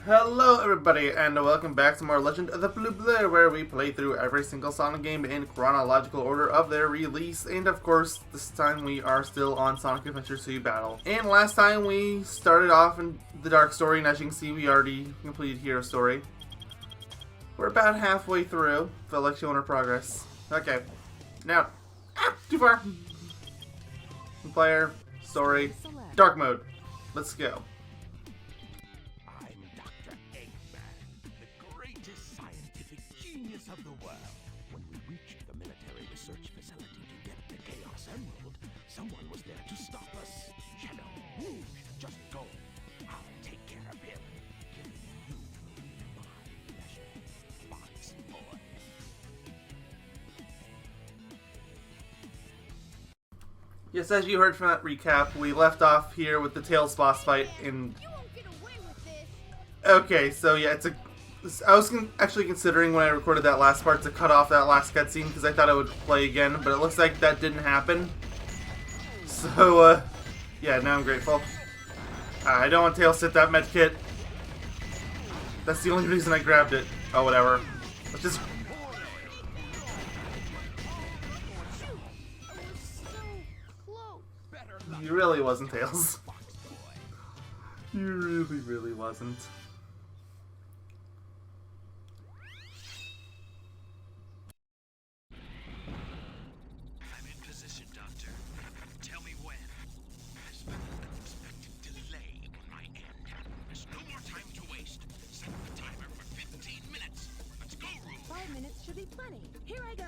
Hello everybody and welcome back to more Legend of the Blue Blur, where we play through every single Sonic game in chronological order of their release. And of course, this time we are still on Sonic Adventure 2 Battle. And last time we started off in the Dark Story, and as you can see we already completed Hero Story. We're about halfway through. Felt like showing our progress. Okay. Now, too far. Player, story, dark mode. Let's go. Of the world. When we reached the military research facility to get the Chaos Emerald, someone was there to stop us. Shadow, Rouge, just go. I'll take care of him. Giving you my pleasure, Fox Boy. Yes, as you heard from that recap, we left off here with the Tails boss fight in... You won't get away with this. Okay, so yeah, it's a... I was actually considering when I recorded that last part to cut off that last cutscene because I thought it would play again, but it looks like that didn't happen. So, yeah, now I'm grateful. I don't want Tails to hit that med kit. That's the only reason I grabbed it. Oh, whatever. Let's just... I was so close. You really wasn't, Tails. You really wasn't. Here I go.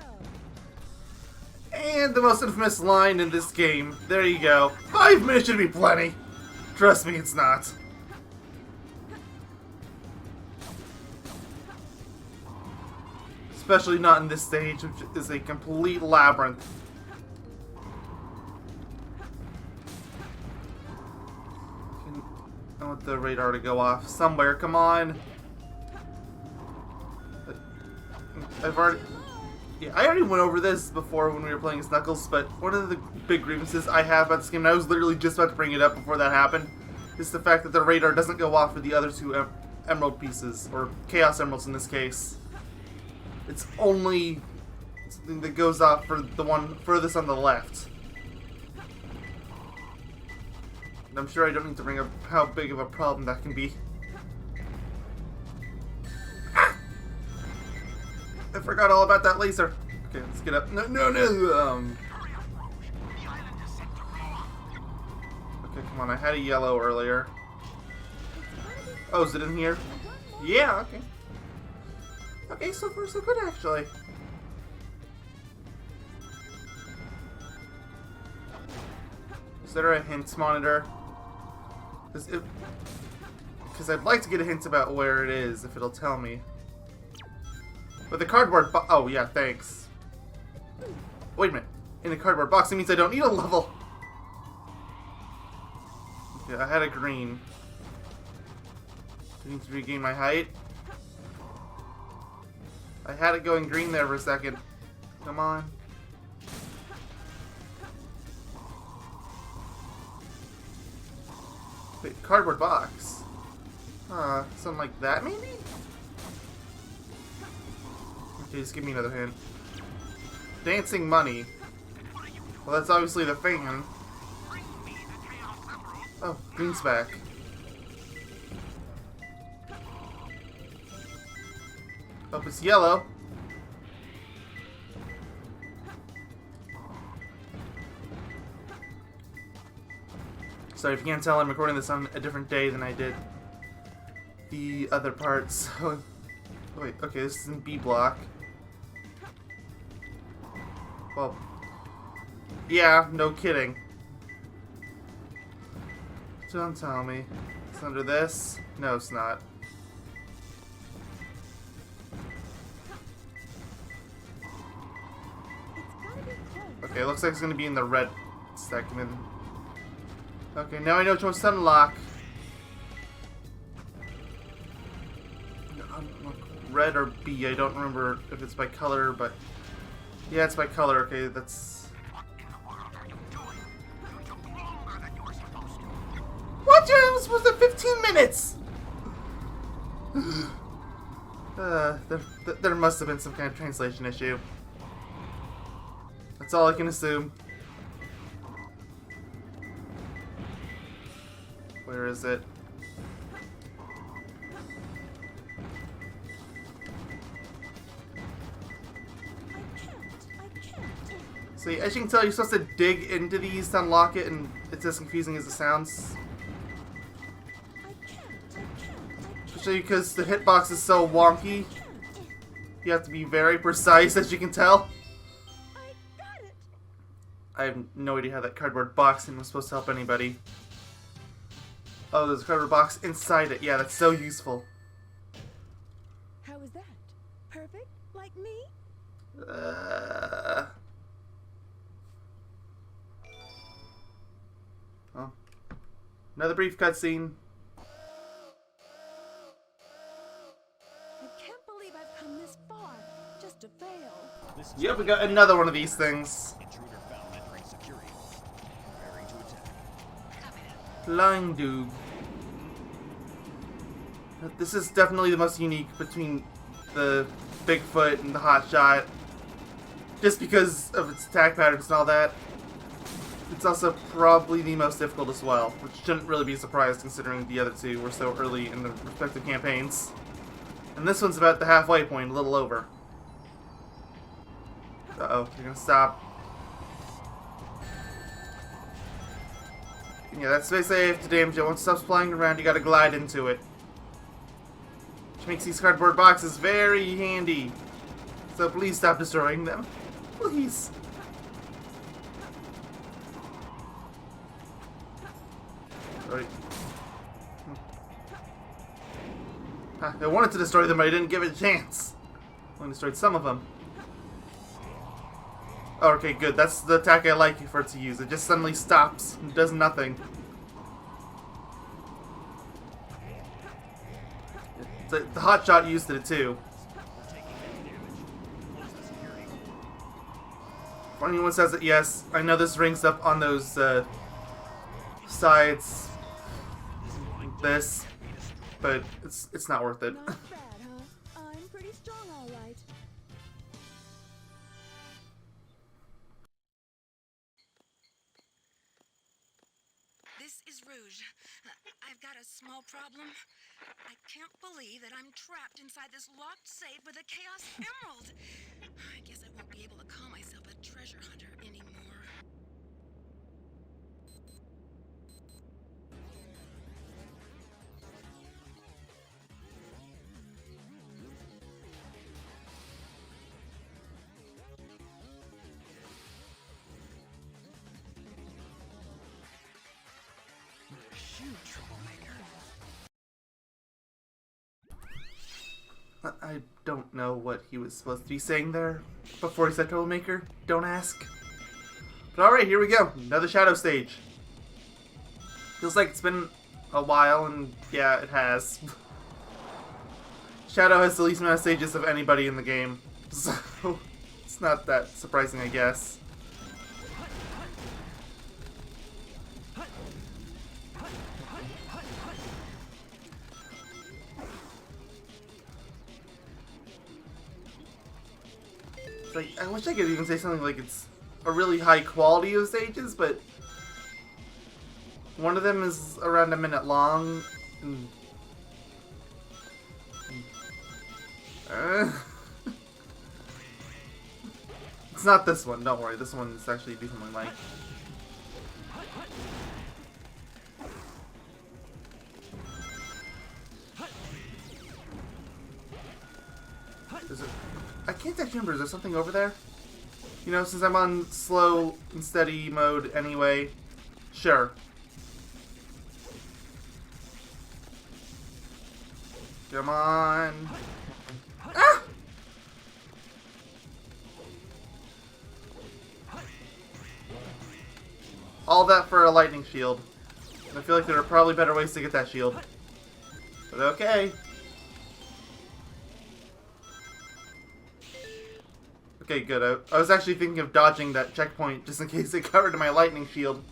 And the most infamous line in this game. There you go. 5 minutes should be plenty. Trust me, it's not. Especially not in this stage, which is a complete labyrinth. I want the radar to go off somewhere. Come on. I already went over this before when we were playing as Knuckles, but one of the big grievances I have about this game, and I was literally just about to bring it up before that happened, is the fact that the radar doesn't go off for the other two emerald pieces, or Chaos Emeralds in this case. It's only something that goes off for the one furthest on the left. And I'm sure I don't need to bring up how big of a problem that can be. I forgot all about that laser. Okay, let's get up. No. Okay, come on. I had a yellow earlier. Oh, is it in here? Yeah, okay. Okay, so far so good, actually. Is there a hints monitor? Because I'd like to get a hint about where it is, if it'll tell me. But the cardboard box... Oh, yeah, thanks. Wait a minute. In a cardboard box, it means I don't need a level. Okay, I had a green. I need to regain my height. I had it going green there for a second. Come on. Wait, cardboard box. Something like that, maybe? Okay, just give me another hint. Dancing money. Well, that's obviously the thing. Oh, green's back. Oh, it's yellow. Sorry, if you can't tell, I'm recording this on a different day than I did the other parts. Oh, wait, okay, this is in B block. Well, yeah, no kidding. Don't tell me. It's under this? No, it's not. Okay, looks like it's gonna be in the red segment. Okay, now I know which one's to unlock. Red or B, I don't remember if it's by color, but yeah, it's by color. Okay, that's... What? It was supposed to 15 minutes! There must have been some kind of translation issue. That's all I can assume. Where is it? I can't. See, as you can tell, you're supposed to dig into these to unlock it, and it's as confusing as it sounds. I can't. Especially because the hitbox is so wonky. You have to be very precise, as you can tell. I got it. I have no idea how that cardboard box was supposed to help anybody. Oh, there's a cardboard box inside it. Yeah, that's so useful. How is that? Perfect? Like me? Oh. Another brief cutscene. I can't believe I've come this far just to fail. Yep, we got another one of these things. Intruder found entering security. Preparing to attack. Flying Doob. This is definitely the most unique between the Bigfoot and the Hotshot. Just because of its attack patterns and all that. It's also probably the most difficult as well, which shouldn't really be a surprise considering the other two were so early in the respective campaigns. And this one's about the halfway point, a little over. Uh-oh, you're gonna stop. Yeah, that's basically if the damage it once it stops flying around, you gotta glide into it. Which makes these cardboard boxes very handy. So please stop destroying them. Please. Right. I wanted to destroy them, but I didn't give it a chance. Only destroyed some of them. Oh, okay, good. That's the attack I like for it to use. It just suddenly stops and does nothing. The Hotshot used it too. If anyone says it, yes, I know this rings up on those sides. This, but it's not worth it. Not bad, huh? I'm pretty strong, all right. This is Rouge. I've got a small problem. I can't believe that I'm trapped inside this locked safe with a Chaos Emerald. I guess I won't be able to call myself a treasure hunter anymore. Shoot, troublemaker. I don't know what he was supposed to be saying there before he said troublemaker. Don't ask. But alright, here we go. Another Shadow stage. Feels like it's been a while, and yeah, it has. Shadow has the least amount of stages of anybody in the game, so it's not that surprising, I guess. It's like, I wish I could even say something like it's a really high quality of stages, but one of them is around a minute long. And, it's not this one, don't worry. This one is actually decently like. Is it? I can't actually remember. Is there something over there? You know, since I'm on slow and steady mode anyway. Sure. Come on. Ah! All that for a lightning shield. I feel like there are probably better ways to get that shield. But okay. Okay, good. I was actually thinking of dodging that checkpoint just in case it covered my lightning shield.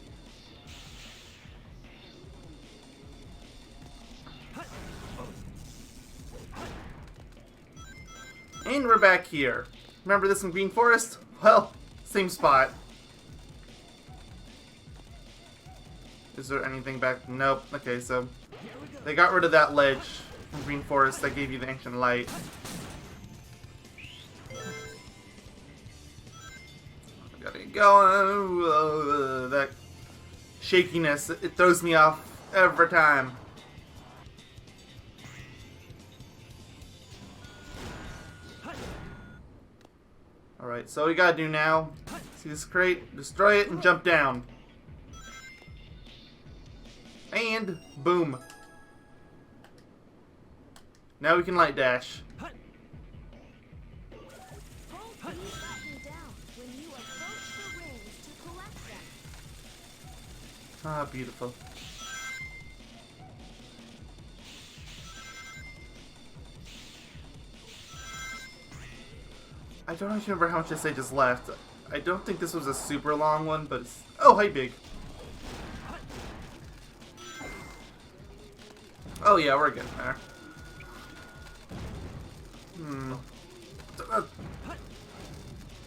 And we're back here. Remember this in Green Forest? Well, same spot. Is there anything back? Nope. Okay, so they got rid of that ledge from Green Forest that gave you the ancient light. Gotta get going. That shakiness, it throws me off every time. Alright, so what we gotta do now, see this crate, destroy it, and jump down. And, boom. Now we can light dash. Hold these buttons down when you approach the rings to collect them. Ah, beautiful. I don't actually remember how much this stage is left. I don't think this was a super long one, but it's... Oh, hi, Big. Oh, yeah, we're getting there.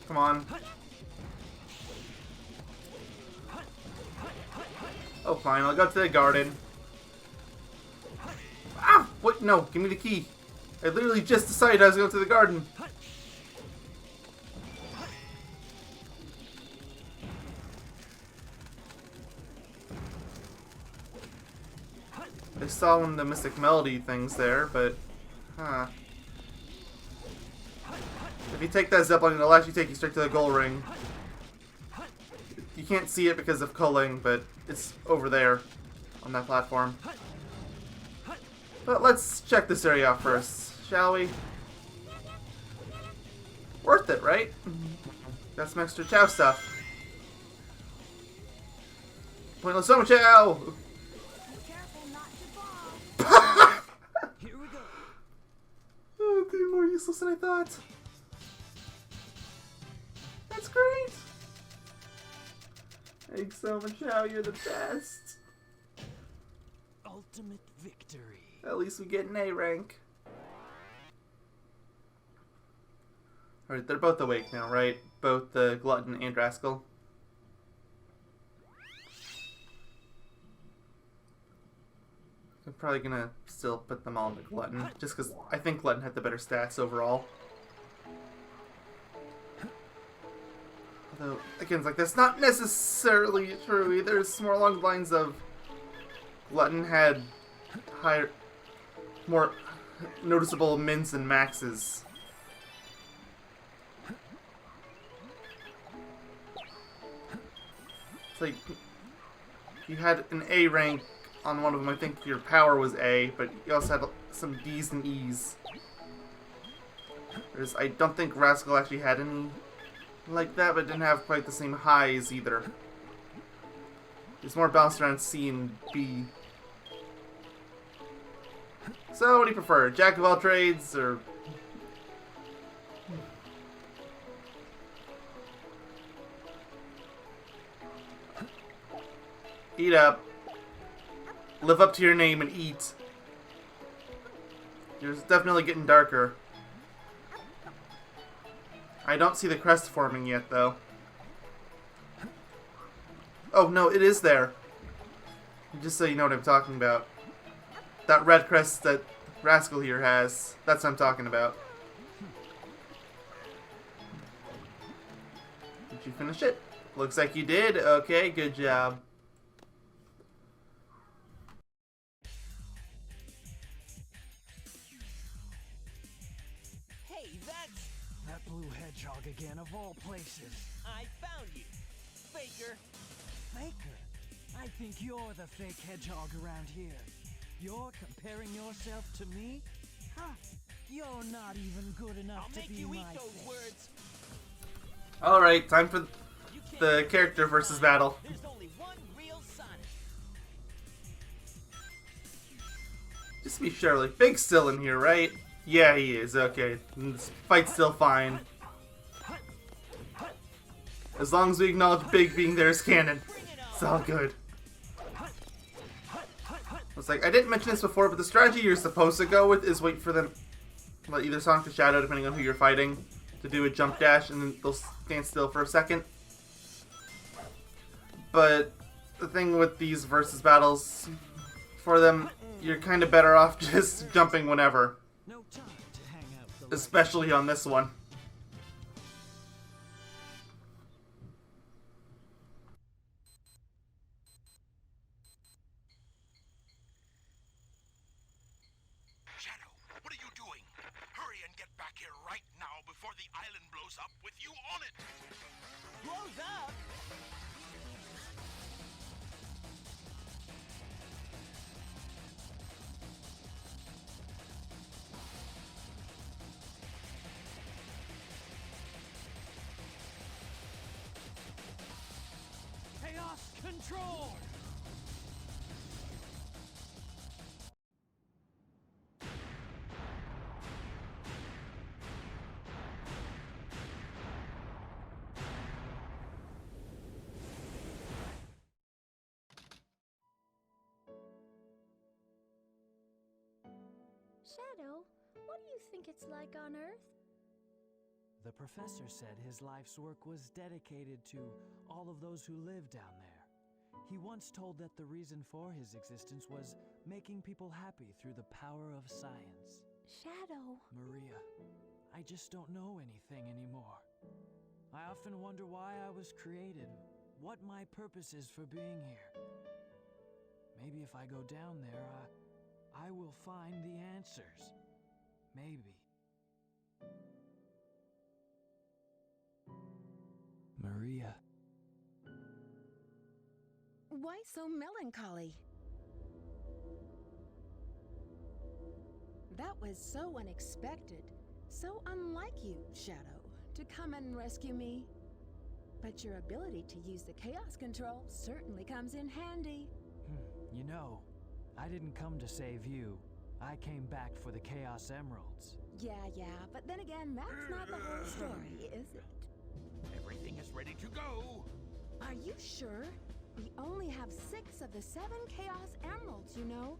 Come on. Oh, fine, I'll go to the garden. Ah! What? No, give me the key. I literally just decided I was going to the garden. I saw one of the Mystic Melody things there, but... Huh. If you take that zipline, it'll actually take you straight to the goal ring. You can't see it because of culling, but it's over there on that platform. But let's check this area out first, shall we? Worth it, right? Got some extra Chao stuff. Pointless so much Chao! Careful not to fall. Here we go. Oh, they're more useless than I thought. That's great! Thanks so much, Chao, you're the best. Ultimate victory. At least we get an A rank. Alright, they're both awake now, right? Both the Glutton and Rascal. I'm probably gonna still put them all into Glutton, just because I think Glutton had the better stats overall. Although, again, it's like, that's not necessarily true either. It's more along the lines of Glutton had higher, more noticeable mins and maxes. It's like, you had an A rank on one of them. I think your power was A, but you also had some D's and E's. I don't think Rascal actually had any like that, but didn't have quite the same highs either. It's more balanced around C and B. So, what do you prefer? Jack of all trades, or... Eat up. Live up to your name and eat. You're definitely getting darker. I don't see the crest forming yet, though. Oh, no, it is there. Just so you know what I'm talking about. That red crest that Rascal here has. That's what I'm talking about. Did you finish it? Looks like you did. Okay, good job. Hey, that's that blue hedgehog again, of all places. I found you, Faker. Faker? I think you're the fake hedgehog around here. You're comparing yourself to me? Huh? You're not even good enough to be my those words. Alright, time for the character versus battle. There's only one real Sonic. Just to be sure, like, Big's still in here, right? Yeah, he is. Okay. This fight's still fine. As long as we acknowledge Big being there as canon. It's all good. It's like, I didn't mention this before, but the strategy you're supposed to go with is wait for them let either Sonic or Shadow, depending on who you're fighting, to do a jump dash, and then they'll stand still for a second. But the thing with these versus battles, for them, you're kind of better off just jumping whenever. No time to hang out the Especially on this one. Shadow, what are you doing? Hurry and get back here right now before the island blows up with you on it! Blows up? Chaos control! Shadow, what do you think it's like on Earth? The professor said his life's work was dedicated to all of those who live down there. He once told that the reason for his existence was making people happy through the power of science. Shadow. Maria, I just don't know anything anymore. I often wonder why I was created, what my purpose is for being here. Maybe if I go down there, I will find the answers. Maybe. Maria. Why so melancholy? That was so unexpected, so unlike you, Shadow, to come and rescue me. But your ability to use the chaos control certainly comes in handy. You know, I didn't come to save you. I came back for the Chaos Emeralds. Yeah, but then again, that's not the whole story, is it? Everything is ready to go! Are you sure? We only have 6 of the 7 Chaos Emeralds, you know.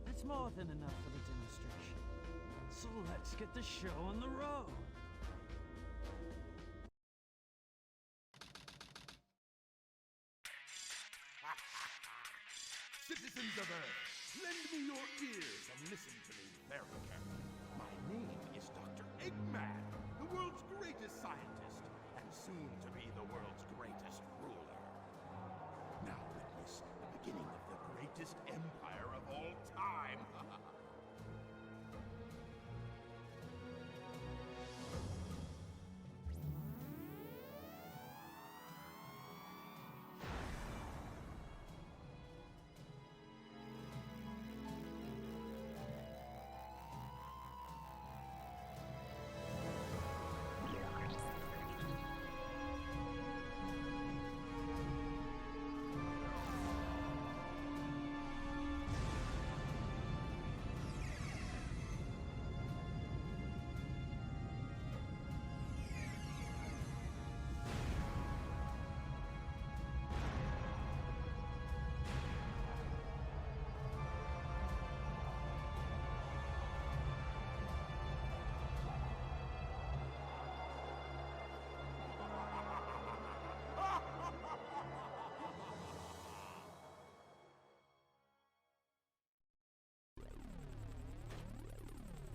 That's more than enough for the demonstration. So let's get the show on the road. Citizens of Earth, lend me your ears and listen to me very carefully. My name is Dr. Eggman, the world's greatest scientist, and soon to be the world's greatest ruler. Now witness the beginning of the greatest empire of all time.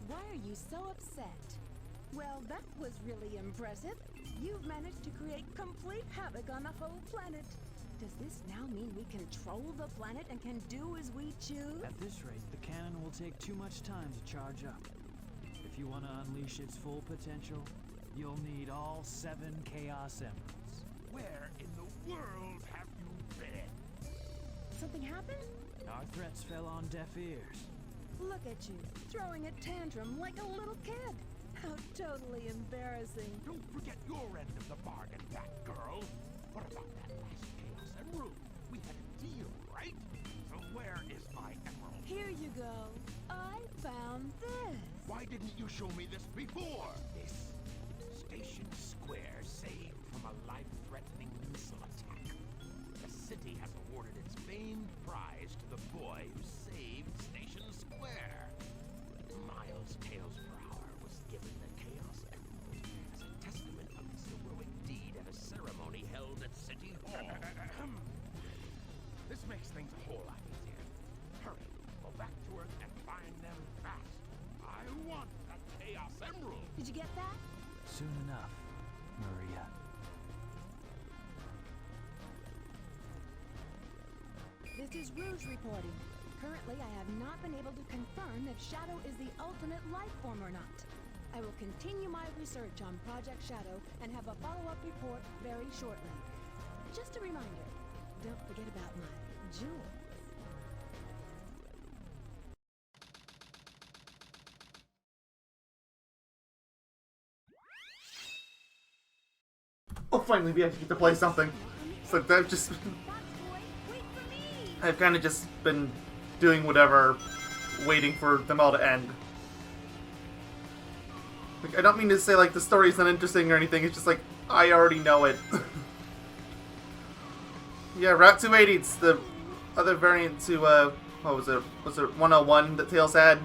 Why are you so upset? Well, that was really impressive. You've managed to create complete havoc on the whole planet. Does this now mean we control the planet and can do as we choose? At this rate, the cannon will take too much time to charge up. If you want to unleash its full potential, you'll need all 7 Chaos Emeralds. Where in the world have you been? Something happened? Our threats fell on deaf ears. Look at you, throwing a tantrum like a little kid. How totally embarrassing. Don't forget your end of the bargain, that girl. What about that last Chaos Emerald? We had a deal, right? So where is my emerald? Here you go. I found this. Why didn't you show me this before? This Station Square saved from a life-threatening missile attack. The city has awarded its famed prize to the boy who saved Station Square. Miles Tails per hour. Did you get that? Soon enough, Maria. This is Rouge reporting. Currently, I have not been able to confirm if Shadow is the ultimate life form or not. I will continue my research on Project Shadow and have a follow-up report very shortly. Just a reminder, don't forget about my jewels. Oh, finally, we actually get to play something. It's like I've just, Fox boy, wait for me! I've kind of just been doing whatever, waiting for them all to end. Like, I don't mean to say like the story's not interesting or anything. It's just like I already know it. Yeah, Route 280. It's the other variant to what was it? Was it 101 that Tails had?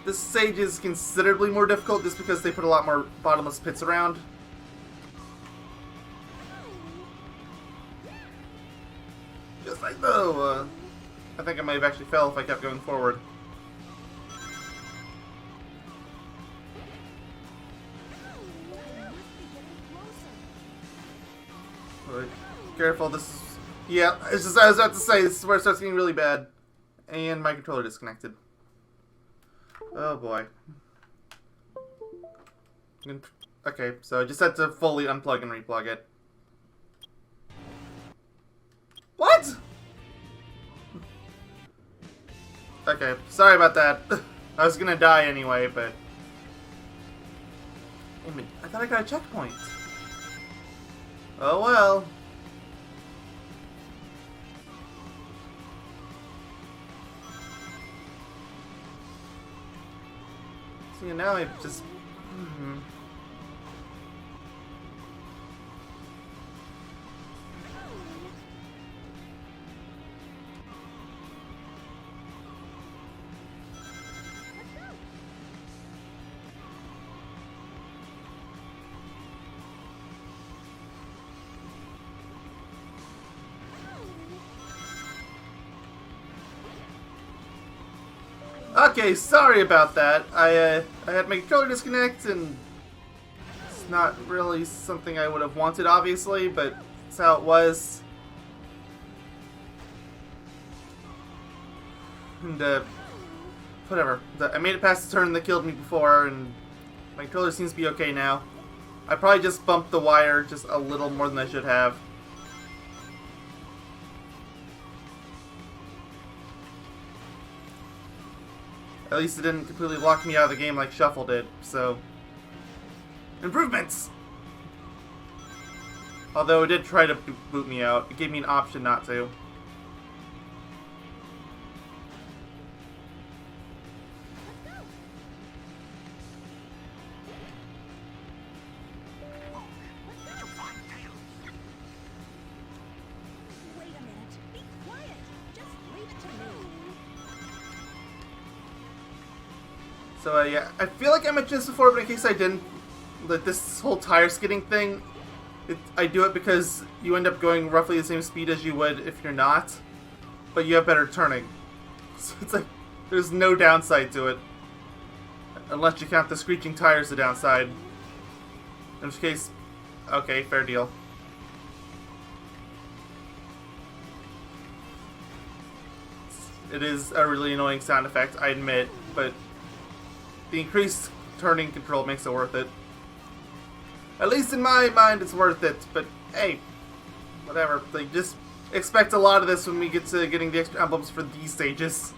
This stage is considerably more difficult just because they put a lot more bottomless pits around. Just like though, I think I might have actually fell if I kept going forward. But careful, this is... Yeah, it's just, I was about to say, this is where it starts getting really bad. And my controller disconnected. Oh boy. Okay, so I just had to fully unplug and replug it. What? Okay, sorry about that. I was gonna die anyway, but... Wait a minute, I thought I got a checkpoint. Oh well. See, now I just... Okay, sorry about that. I had my controller disconnect, and it's not really something I would have wanted, obviously, but that's how it was. And, whatever. I made it past the turn that killed me before, and my controller seems to be okay now. I probably just bumped the wire just a little more than I should have. At least it didn't completely lock me out of the game like Shuffle did, so... Improvements! Although it did try to boot me out. It gave me an option not to. Wait a minute. Be quiet. Just leave it to me. So, yeah, I feel like I mentioned this before, but in case I didn't, that this whole tire skidding thing, I do it because you end up going roughly the same speed as you would if you're not, but you have better turning. So it's like, there's no downside to it. Unless you count the screeching tires the downside. In which case, okay, fair deal. It is a really annoying sound effect, I admit, but the increased turning control makes it worth it. At least in my mind, it's worth it, but hey, whatever. Like, just expect a lot of this when we get to getting the extra emblems for these stages.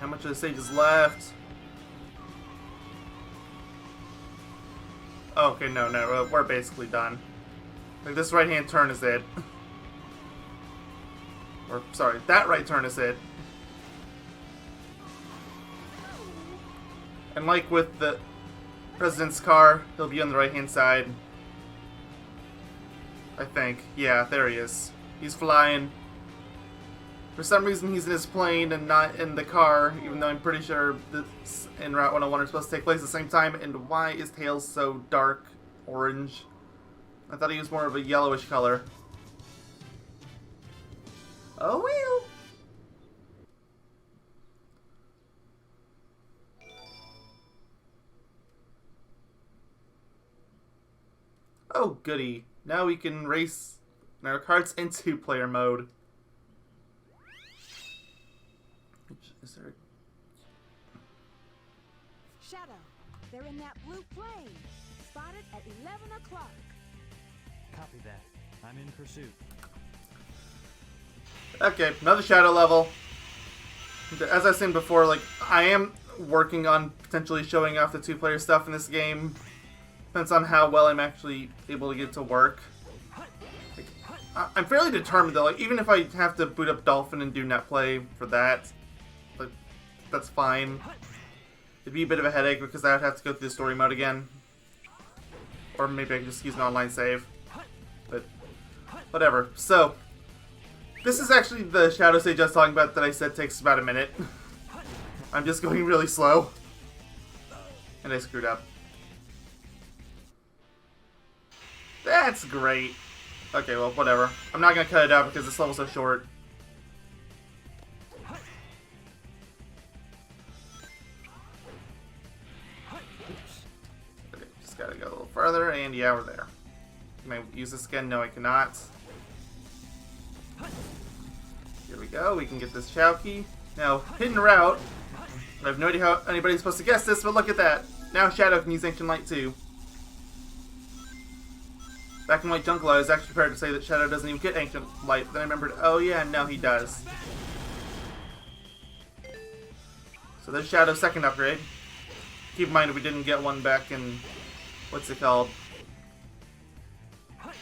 How much of the stage is left? Okay, no, we're basically done. Like, this right-hand turn is it. Or, sorry, that right turn is it. And like with the President's car, he'll be on the right-hand side. I think. Yeah, there he is. He's flying. For some reason, he's in his plane and not in the car, even though I'm pretty sure this and Route 101 are supposed to take place at the same time. And why is Tails so dark orange? I thought he was more of a yellowish color. Oh well. Oh goody. Now we can race our carts into player mode. Is there... Shadow, they're in that blue plane. Spotted at 11 o'clock. Copy that. I'm in pursuit. Okay, another shadow level. As I've said before, like, I am working on potentially showing off the two-player stuff in this game. Depends on how well I'm actually able to get it to work. Like, I'm fairly determined though, like, even if I have to boot up Dolphin and do net play for that, like, that's fine. It'd be a bit of a headache because I would have to go through the story mode again. Or maybe I can just use an online save. But, whatever. So, this is actually the shadow stage I was talking about that I said takes about a minute. I'm just going really slow. And I screwed up. That's great. Okay, well, whatever. I'm not going to cut it out because this level's so short. Okay, just gotta go a little further, and yeah, we're there. Can I use this again? No, I cannot. Here we go. We can get this Chao key. Now, hidden route. I have no idea how anybody's supposed to guess this, but look at that. Now Shadow can use Ancient Light too. Back in White Jungle, I was actually prepared to say that Shadow doesn't even get Ancient Light, but then I remembered, oh yeah, no he does. So there's Shadow's second upgrade. Keep in mind we didn't get one back in, what's it called?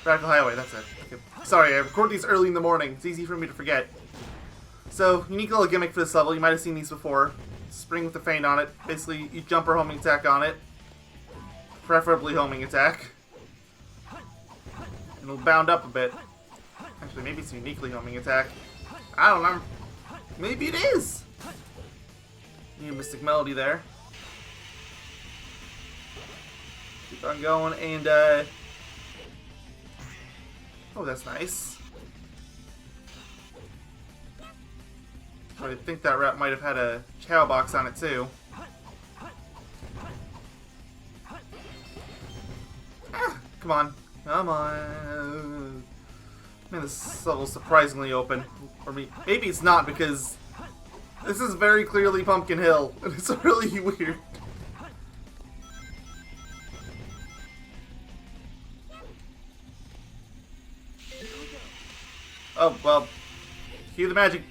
Radical Highway, that's it. Okay. Sorry, I record these early in the morning. It's easy for me to forget. So, unique little gimmick for this level. You might have seen these before. Spring with the feint on it. Basically, you jump or homing attack on it. Preferably homing attack. And it'll bound up a bit. Actually, maybe it's uniquely homing attack. I don't know. Maybe it is! New Mystic Melody there. Keep on going, and oh, that's nice. I think that route might have had a Chao box on it too. Ah, come on. Come on. Man, this level's surprisingly open. Or maybe it's not because this is very clearly Pumpkin Hill. And it's really weird. Oh, well, cue the magic.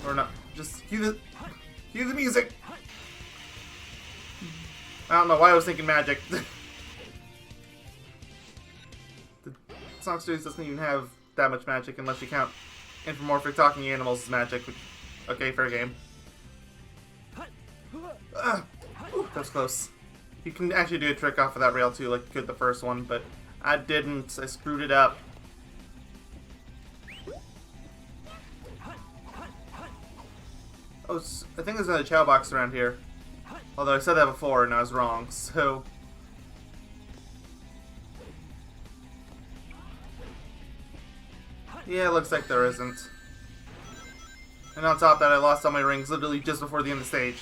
Or not, just cue the music. I don't know why I was thinking magic. The Sonic Studios doesn't even have that much magic unless you count anthropomorphic talking animals as magic. Okay, fair game. Ooh, that was close. You can actually do a trick off of that rail too, like you could the first one, but I didn't. I screwed it up. Oh, I think there's another Chao box around here. Although I said that before and I was wrong, so... Yeah, it looks like there isn't. And on top of that, I lost all my rings literally just before the end of the stage.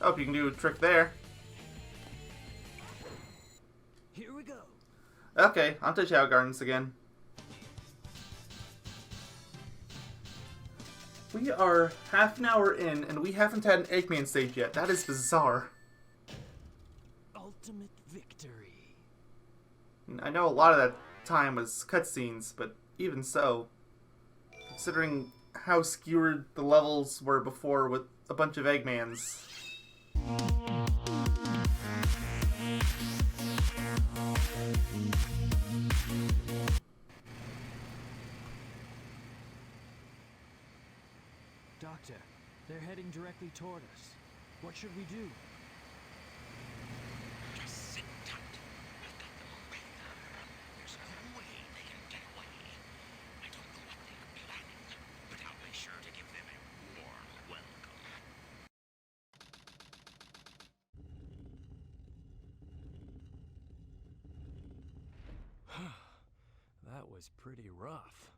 Hope you can do a trick there. Here we go. Okay, onto Chao Gardens again. We are half an hour in, and we haven't had an Eggman stage yet. That is bizarre. Ultimate victory. I know a lot of that time was cutscenes, but even so, considering how skewered the levels were before with a bunch of Eggmans. Doctor, they're heading directly toward us. What should we do? Just sit tight. I've got them on radar. There's no way they can get away. I don't know what they're was pretty rough.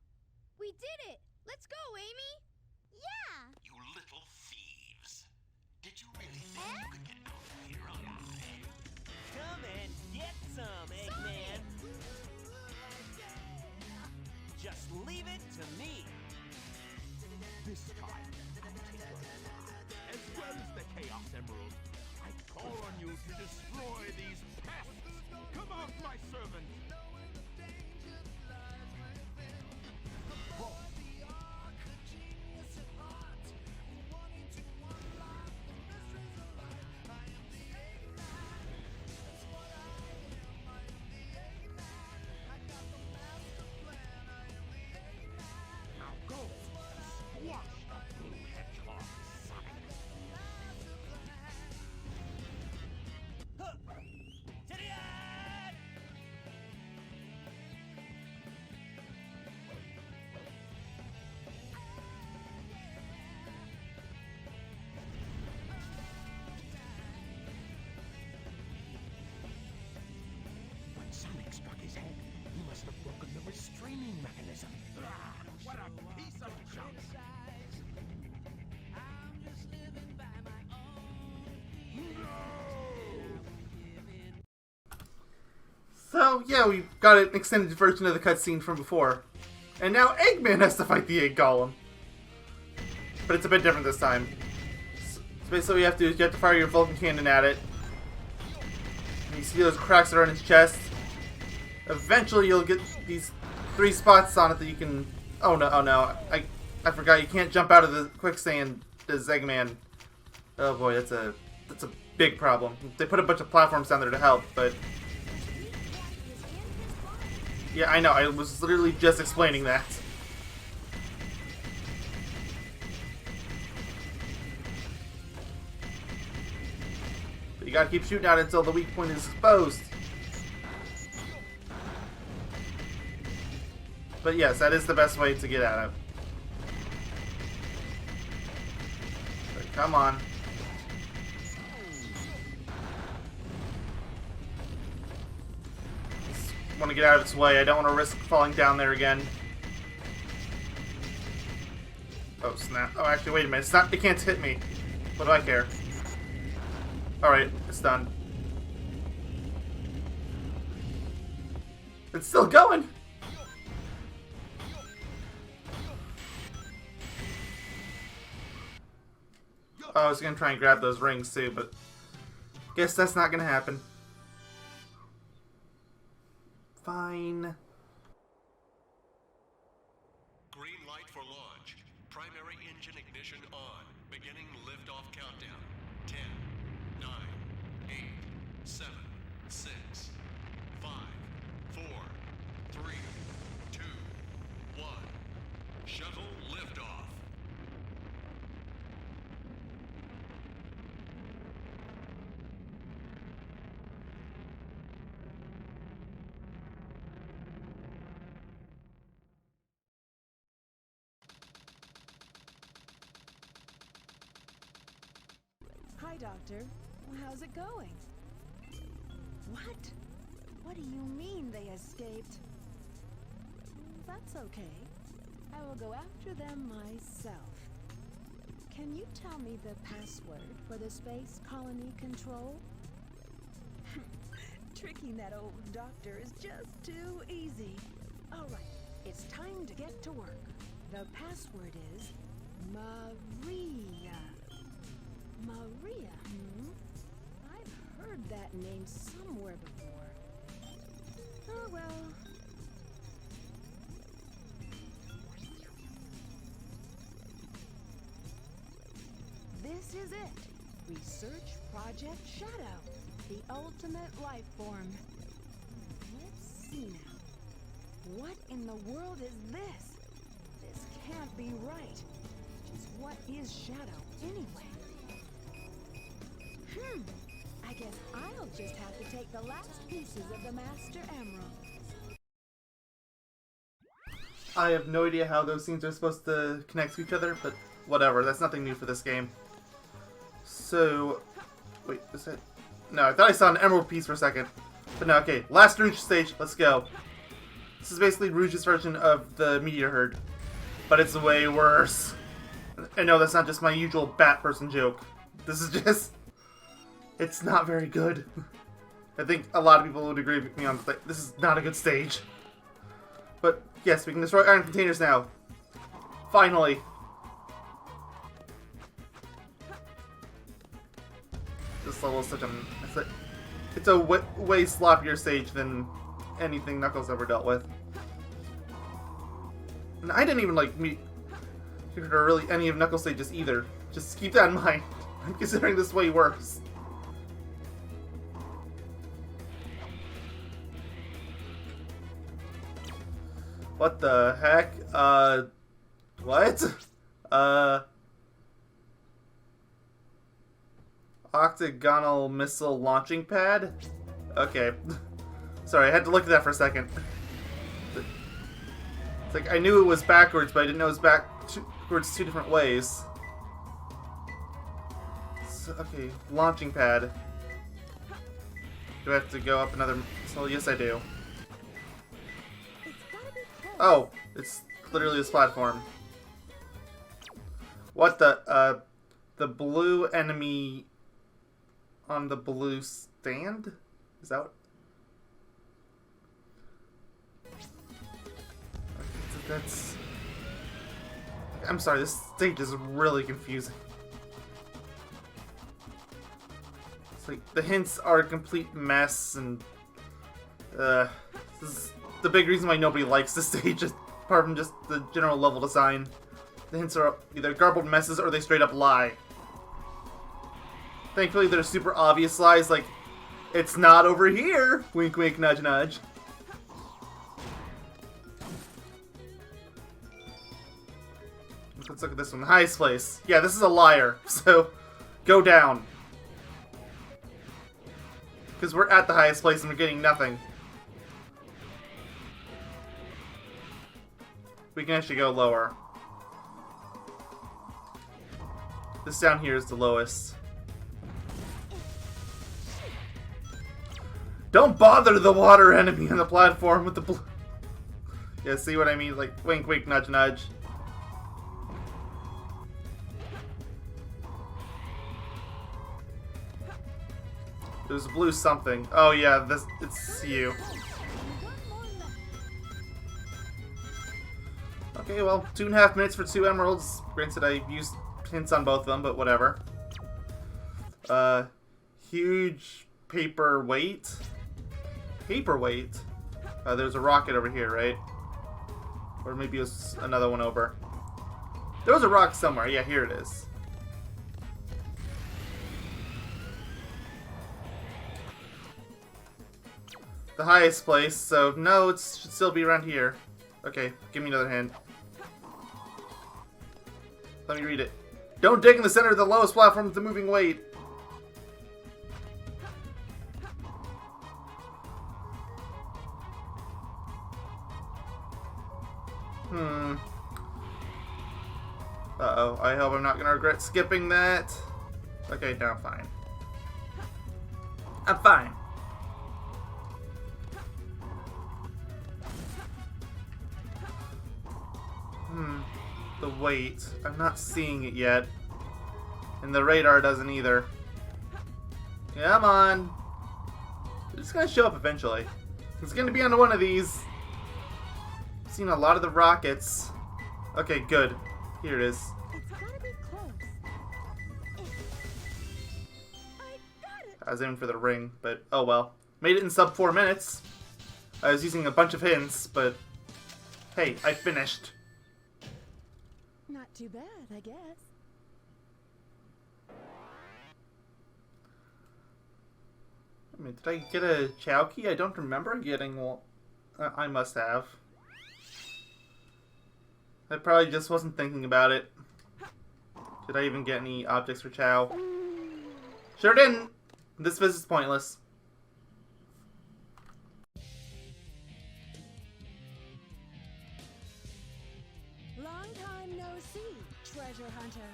We did it! Let's go, Amy! Yeah! You little thieves. Did you really think you could get out of here alive? Come and get some, Eggman! Just leave it to me! This time, I'll take your lives, as well as the Chaos Emerald. I call on you to destroy these pests! Come out, my servant! Now go! Squash the blue hedgehog, Sonic! Titty-eyed! When Sonic struck his head, he must have broken the restraining mechanism. Ah, what a piece of junk! So, yeah, we got an extended version of the cutscene from before. And now Eggman has to fight the egg golem. But it's a bit different this time. So basically what you have to fire your Vulcan cannon at it. And you see those cracks that are in its chest. Eventually you'll get these 3 spots on it that you can... Oh no, I forgot, you can't jump out of the quicksand as Eggman. Oh boy, that's a big problem. They put a bunch of platforms down there to help, but... Yeah, I know, I was literally just explaining that. But you gotta keep shooting at it until the weak point is exposed. But yes, that is the best way to get at it. But come on. Want to get out of its way. I don't want to risk falling down there again. Oh snap! Oh, actually, wait a minute. It's not. It can't hit me. What do I care? All right, it's done. It's still going. Oh, I was gonna try and grab those rings too, but guess that's not gonna happen. Fine. Green light for launch. Primary engine ignition on. Beginning liftoff countdown. 10, 9, 8, 7, 6, 5, 4, 3, 2, 1. Shuttle liftoff. Hi, Doctor. How's it going? What? What do you mean they escaped? That's okay. I will go after them myself. Can you tell me the password for the space colony control? Tricking that old doctor is just too easy. All right, it's time to get to work. The password is Maria. Maria, I've heard that name somewhere before. Oh well. This is it. Research Project Shadow, the ultimate life form. Let's see now. What in the world is this? This can't be right. Just what is Shadow anyway? I guess I'll just have to take the last pieces of the Master Emerald. I have no idea how those scenes are supposed to connect to each other, but whatever. That's nothing new for this game. So, wait, is it? No, I thought I saw an emerald piece for a second. But no, okay. Last neutral stage. Let's go. This is basically Rouge's version of the meteor herd, but it's way worse. And no, that's not just my usual bat person joke. This is just... It's not very good. I think a lot of people would agree with me on this is not a good stage. But yes, we can destroy iron containers now. Finally. This level is such a... It's a way sloppier stage than anything Knuckles ever dealt with. And I didn't even like meet or really any of Knuckles stages either. Just keep that in mind. I'm considering this way worse. What the heck? What? Octagonal missile launching pad? Okay. Sorry, I had to look at that for a second. It's like, I knew it was backwards, but I didn't know it was backwards two different ways. So, okay, launching pad. Do I have to go up another... So, yes, I do. Oh, it's literally this platform. What the blue enemy on the blue stand? Is that what? Okay, that's... I'm sorry, this stage is really confusing. It's like, the hints are a complete mess, and... this is the big reason why nobody likes this stage, apart from just the general level design. The hints are either garbled messes or they straight up lie. Thankfully, they're super obvious lies, like, it's not over here! Wink, wink, nudge, nudge. Let's look at this one. The highest place. Yeah, this is a liar, so go down. Because we're at the highest place and we're getting nothing. We can actually go lower. This down here is the lowest. Don't bother the water enemy on the platform with the blue. Yeah, see what I mean? Like, wink, wink, nudge, nudge. There's a blue something. Oh yeah, it's you. Okay, well, 2.5 minutes for 2 emeralds. Granted, I used hints on both of them, but whatever. Huge paperweight. Paperweight? There's a rocket over here, right? Or maybe it was another one over. There was a rock somewhere. Yeah, here it is. The highest place, so no, it should still be around here. Okay, give me another hand. Let me read it. Don't dig in the center of the lowest platform with the moving weight. Uh-oh, I hope I'm not gonna regret skipping that. Okay, no, I'm fine. I'm fine. The weight. I'm not seeing it yet. And the radar doesn't either. Come on. It's gonna show up eventually. It's gonna be on one of these. I've seen a lot of the rockets. Okay, good. Here it is. It's gotta be close. I got it. I was aiming for the ring, but oh well. Made it in sub 4 minutes. I was using a bunch of hints, but hey, I finished. Not too bad, I guess. I mean, did I get a Chao key? I don't remember getting one. I must have. I probably just wasn't thinking about it. Did I even get any objects for Chao? Sure didn't! This visit's pointless. Long time no see, treasure hunter.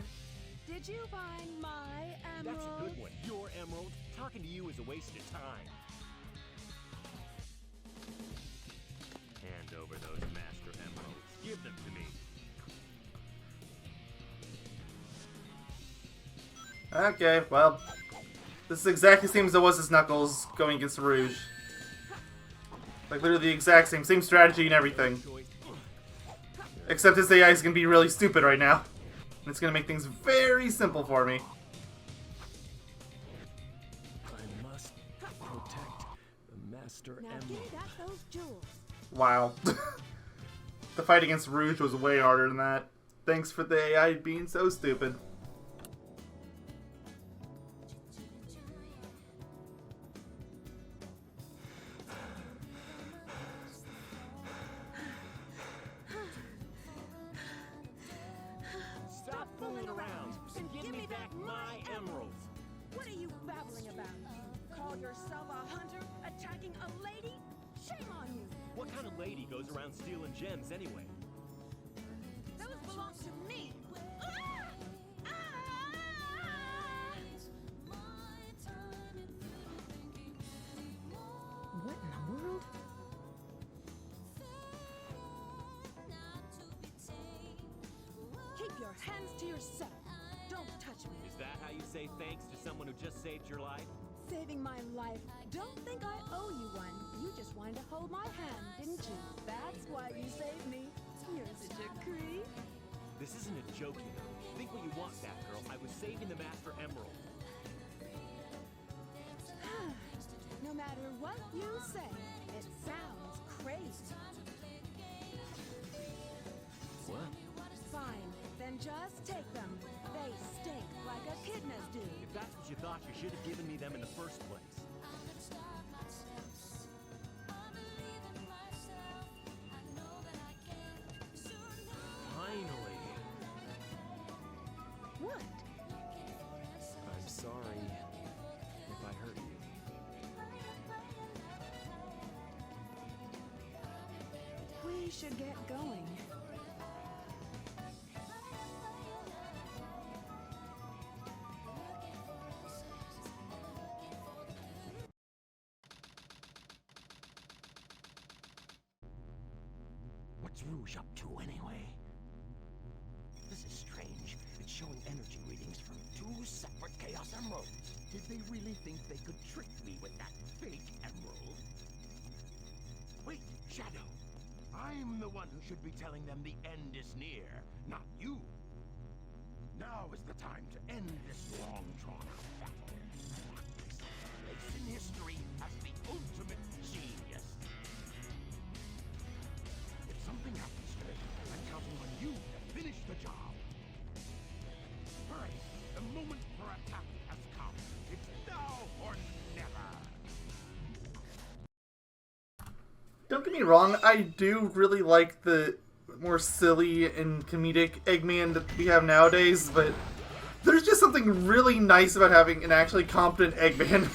Did you find my emerald? That's a good one. Your emerald. Talking to you is a waste of time. hand over those Master Emeralds. Give them to me. Okay, well, this is exactly the same as it was as Knuckles going against Rouge. Like, literally the exact same strategy and everything. Except his AI is going to be really stupid right now. And it's going to make things very simple for me. I must protect the Master Now Emerald. give back those jewels. Wow. The fight against Rouge was way harder than that. Thanks for the AI being so stupid. Stop fooling around and give me back my emeralds. What are you babbling about? You call yourself a hunter attacking a lady? Shame on you! What kind of lady goes around stealing gems anyway? Those belong to me! Ah! Ah! What in the world? Keep your hands to yourself. Don't touch me. Is that how you say thanks to someone who just saved your life? Saving my life. Don't think I owe you one. You just wanted to hold my hand, didn't you? That's why you saved me. You're such a creep. This isn't a joke, you know. Think what you want, that girl. I was saving the Master Emerald. No matter what you say, it sounds crazy. What? Fine, then just take them. They stink like echidnas do. If that's what you thought, you should have given me them in the first place. Finally. What? I'm sorry if I hurt you. We should get going. What's Rouge up to anyway? This is strange. It's showing energy readings from 2 separate Chaos Emeralds. Did they really think they could trick me with that fake emerald? Wait, Shadow. I'm the one who should be telling them the end is near, not you. Now is the time to end this long drawn-out battle. Mark this place in history as the ultimate genius. If something happens to it, I'm counting on you to finish the job. Hurry! The moment for attack has come. It's now or never. Don't get me wrong, I do really like the more silly and comedic Eggman that we have nowadays, but there's just something really nice about having an actually competent Eggman.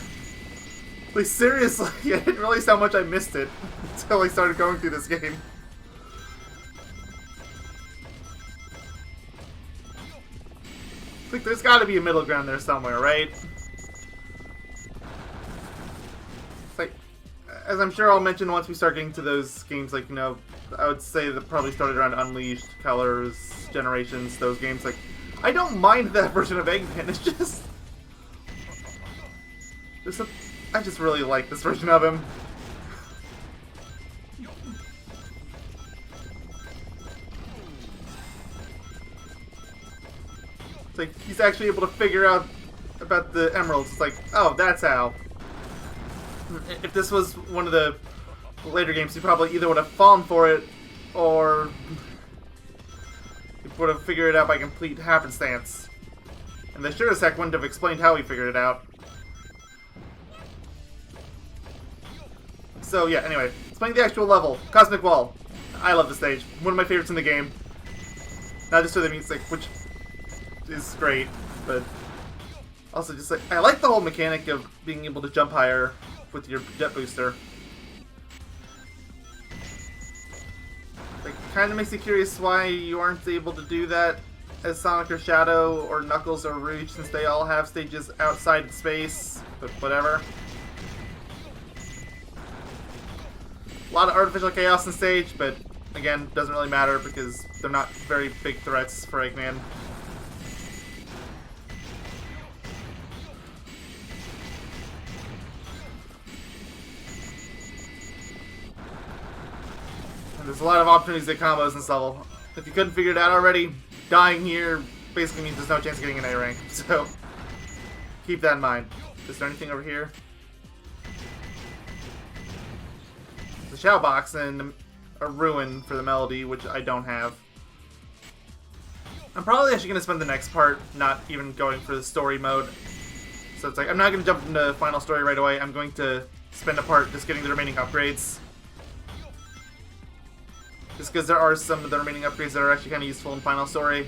Like, seriously, I didn't realize how much I missed it until I started going through this game. Like, there's gotta be a middle ground there somewhere, right? It's like, as I'm sure I'll mention once we start getting to those games, like, you know, I would say that probably started around Unleashed, Colors, Generations, those games. Like, I don't mind that version of Eggman, it's just... I just really like this version of him. It's like, he's actually able to figure out about the emeralds. It's like, oh, that's how. If this was one of the later games, he probably either would have fallen for it, or he would have figured it out by complete happenstance. And the sure as heck wouldn't have explained how he figured it out. So yeah, anyway, let's play the actual level. Cosmic Wall. I love this stage. One of my favorites in the game. Not just for the music, which is great, but also just like, I like the whole mechanic of being able to jump higher with your jet booster. It kind of makes you curious why you aren't able to do that as Sonic or Shadow or Knuckles or Rouge, since they all have stages outside in space, but whatever. A lot of artificial chaos on stage, but again, doesn't really matter because they're not very big threats for Eggman. And there's a lot of opportunities at combos in this level. If you couldn't figure it out already, dying here basically means there's no chance of getting an A rank, so keep that in mind. Is there anything over here? The Chao box and a ruin for the melody, which I don't have. I'm probably actually going to spend the next part not even going for the story mode. So it's like, I'm not going to jump into final story right away. I'm going to spend a part just getting the remaining upgrades. Just because there are some of the remaining upgrades that are actually kind of useful in final story.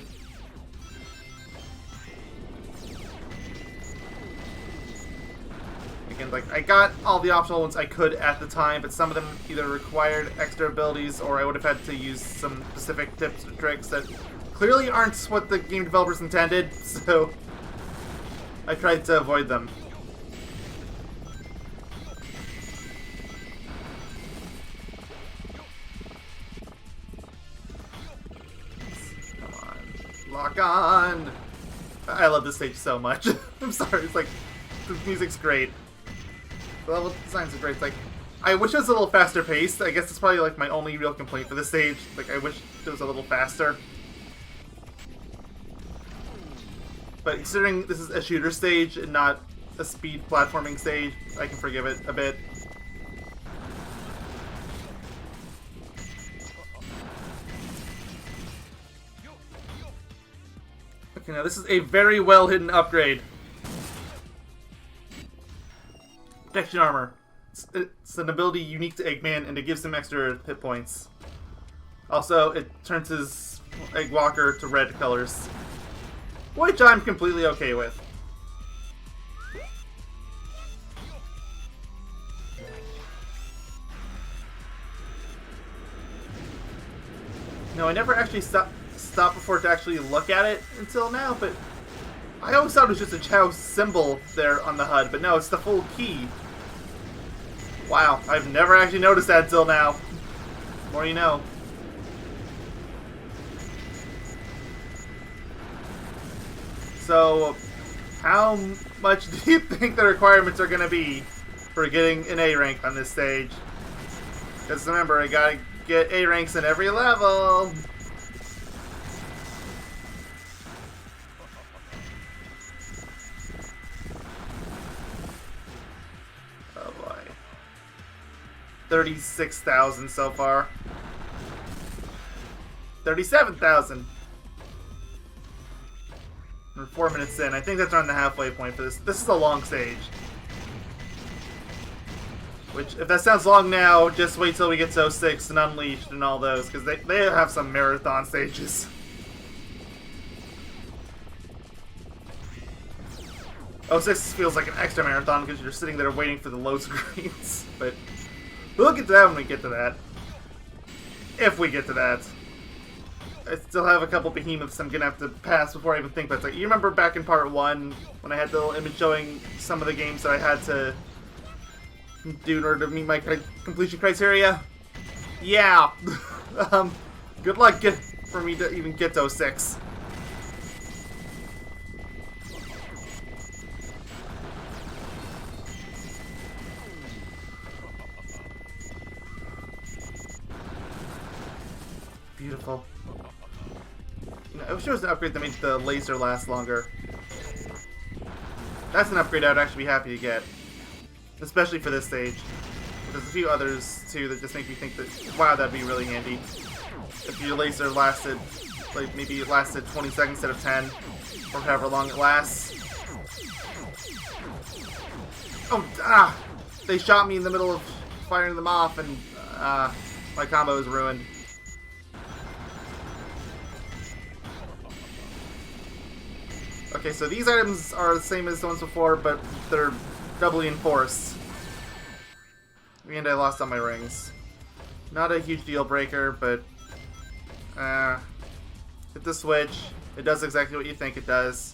Again, like, I got all the optional ones I could at the time, but some of them either required extra abilities or I would have had to use some specific tips or tricks that clearly aren't what the game developers intended, so I tried to avoid them. Come on. Lock on! I love this stage so much. I'm sorry, it's like, the music's great. The level designs are great. It's like, I wish it was a little faster paced. I guess it's probably like my only real complaint for this stage. Like, I wish it was a little faster. But considering this is a shooter stage and not a speed platforming stage, I can forgive it a bit. Okay, now this is a very well hidden upgrade. Protection armor. It's an ability unique to Eggman, and it gives him extra hit points. Also, it turns his Egg Walker to red colors, which I'm completely okay with. No, I never actually stopped before to actually look at it until now, but I always thought it was just a Chao symbol there on the HUD, but no, it's the full key. Wow, I've never actually noticed that until now. The more you know. So, how much do you think the requirements are going to be for getting an A rank on this stage? Because remember, I gotta get A ranks in every level. Oh boy. 36,000 so far. 37,000. We're 4 minutes in. I think that's around the halfway point for this. This is a long stage. Which, if that sounds long now, just wait till we get to 06 and Unleashed and all those, because they have some marathon stages. Oh, 06 feels like an extra marathon because you're sitting there waiting for the load screens. But we'll get to that when we get to that. If we get to that. I still have a couple behemoths I'm gonna have to pass before I even think about it. Like, you remember back in part 1 when I had the little image showing some of the games that I had to do in order to meet my completion criteria? Yeah. Good luck for me to even get to 06. Beautiful. You know, I wish there was an upgrade that made the laser last longer. That's an upgrade I'd actually be happy to get. Especially for this stage. There's a few others, too, that just make me think that, wow, that'd be really handy. If your laser lasted, like, maybe it lasted 20 seconds instead of 10, or however long it lasts. Oh, they shot me in the middle of firing them off, and, my combo is ruined. Okay, so these items are the same as the ones before, but they're doubly enforced. And I lost all my rings. Not a huge deal breaker, but hit the switch. It does exactly what you think it does.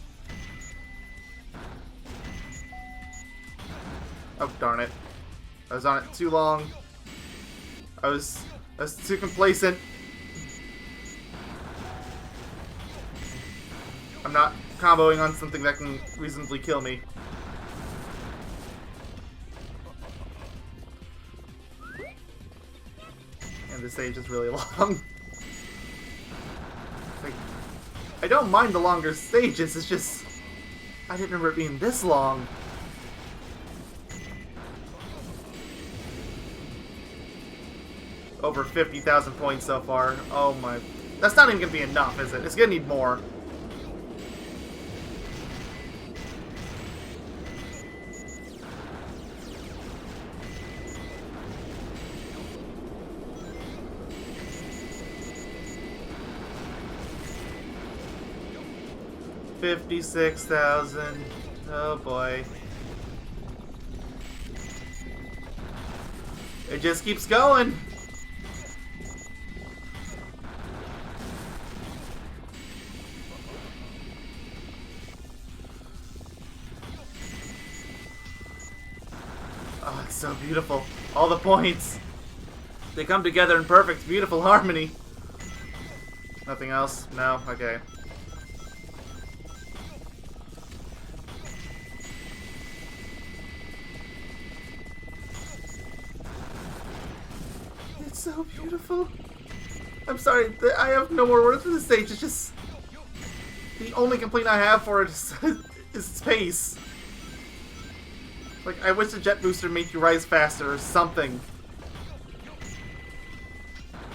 Oh, darn it. I was on it too long. I was too complacent. I'm not comboing on something that can reasonably kill me. And this stage is really long. Like, I don't mind the longer stages, it's just I didn't remember it being this long. Over 50,000 points so far. Oh my. That's not even going to be enough, is it? It's going to need more. $56,000. Oh boy. It just keeps going. Oh, it's so beautiful. All the points. They come together in perfect, beautiful harmony. Nothing else? No? Okay. It's so beautiful. I'm sorry, I have no more words for this stage. It's just the only complaint I have for it is space. Like, I wish the jet booster made you rise faster or something.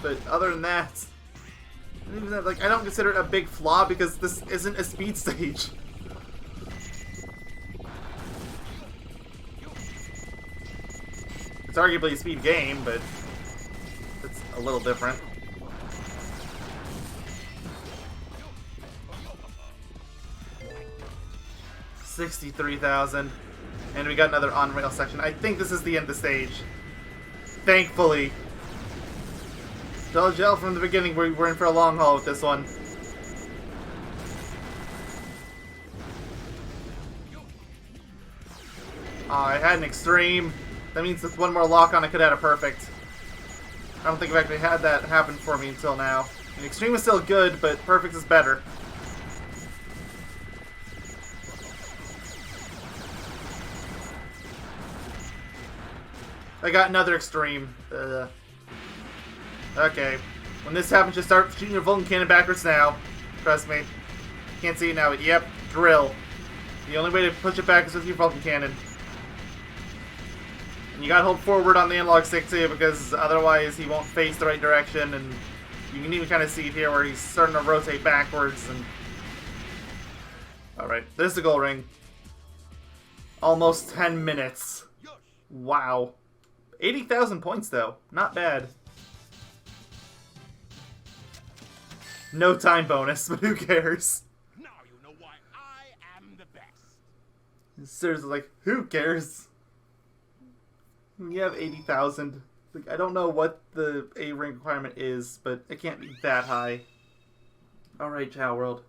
But other than that, even that, like, I don't consider it a big flaw because this isn't a speed stage. It's arguably a speed game, but it's a little different. $63,000. And we got another on-rail section. I think this is the end of the stage. Thankfully. Told y'all from the beginning we're in for a long haul with this one. Oh, I had an extreme. That means with one more lock-on I could have had a perfect. I don't think I've actually had that happen for me until now. An extreme is still good, but perfect is better. I got another extreme. Okay. When this happens, just start shooting your Vulcan cannon backwards now. Trust me. Can't see it now, but yep, drill. The only way to push it back is with your Vulcan cannon. And you gotta hold forward on the analog stick too, because otherwise he won't face the right direction, and you can even kind of see it here where he's starting to rotate backwards. And alright, there's the goal ring. Almost 10 minutes. Wow. 80,000 points, though. Not bad. No time bonus, but who cares? Now you know why I am the best. Seriously, like, who cares? You have 80,000. Like, I don't know what the A rank requirement is, but it can't be that high. Alright, Chao World.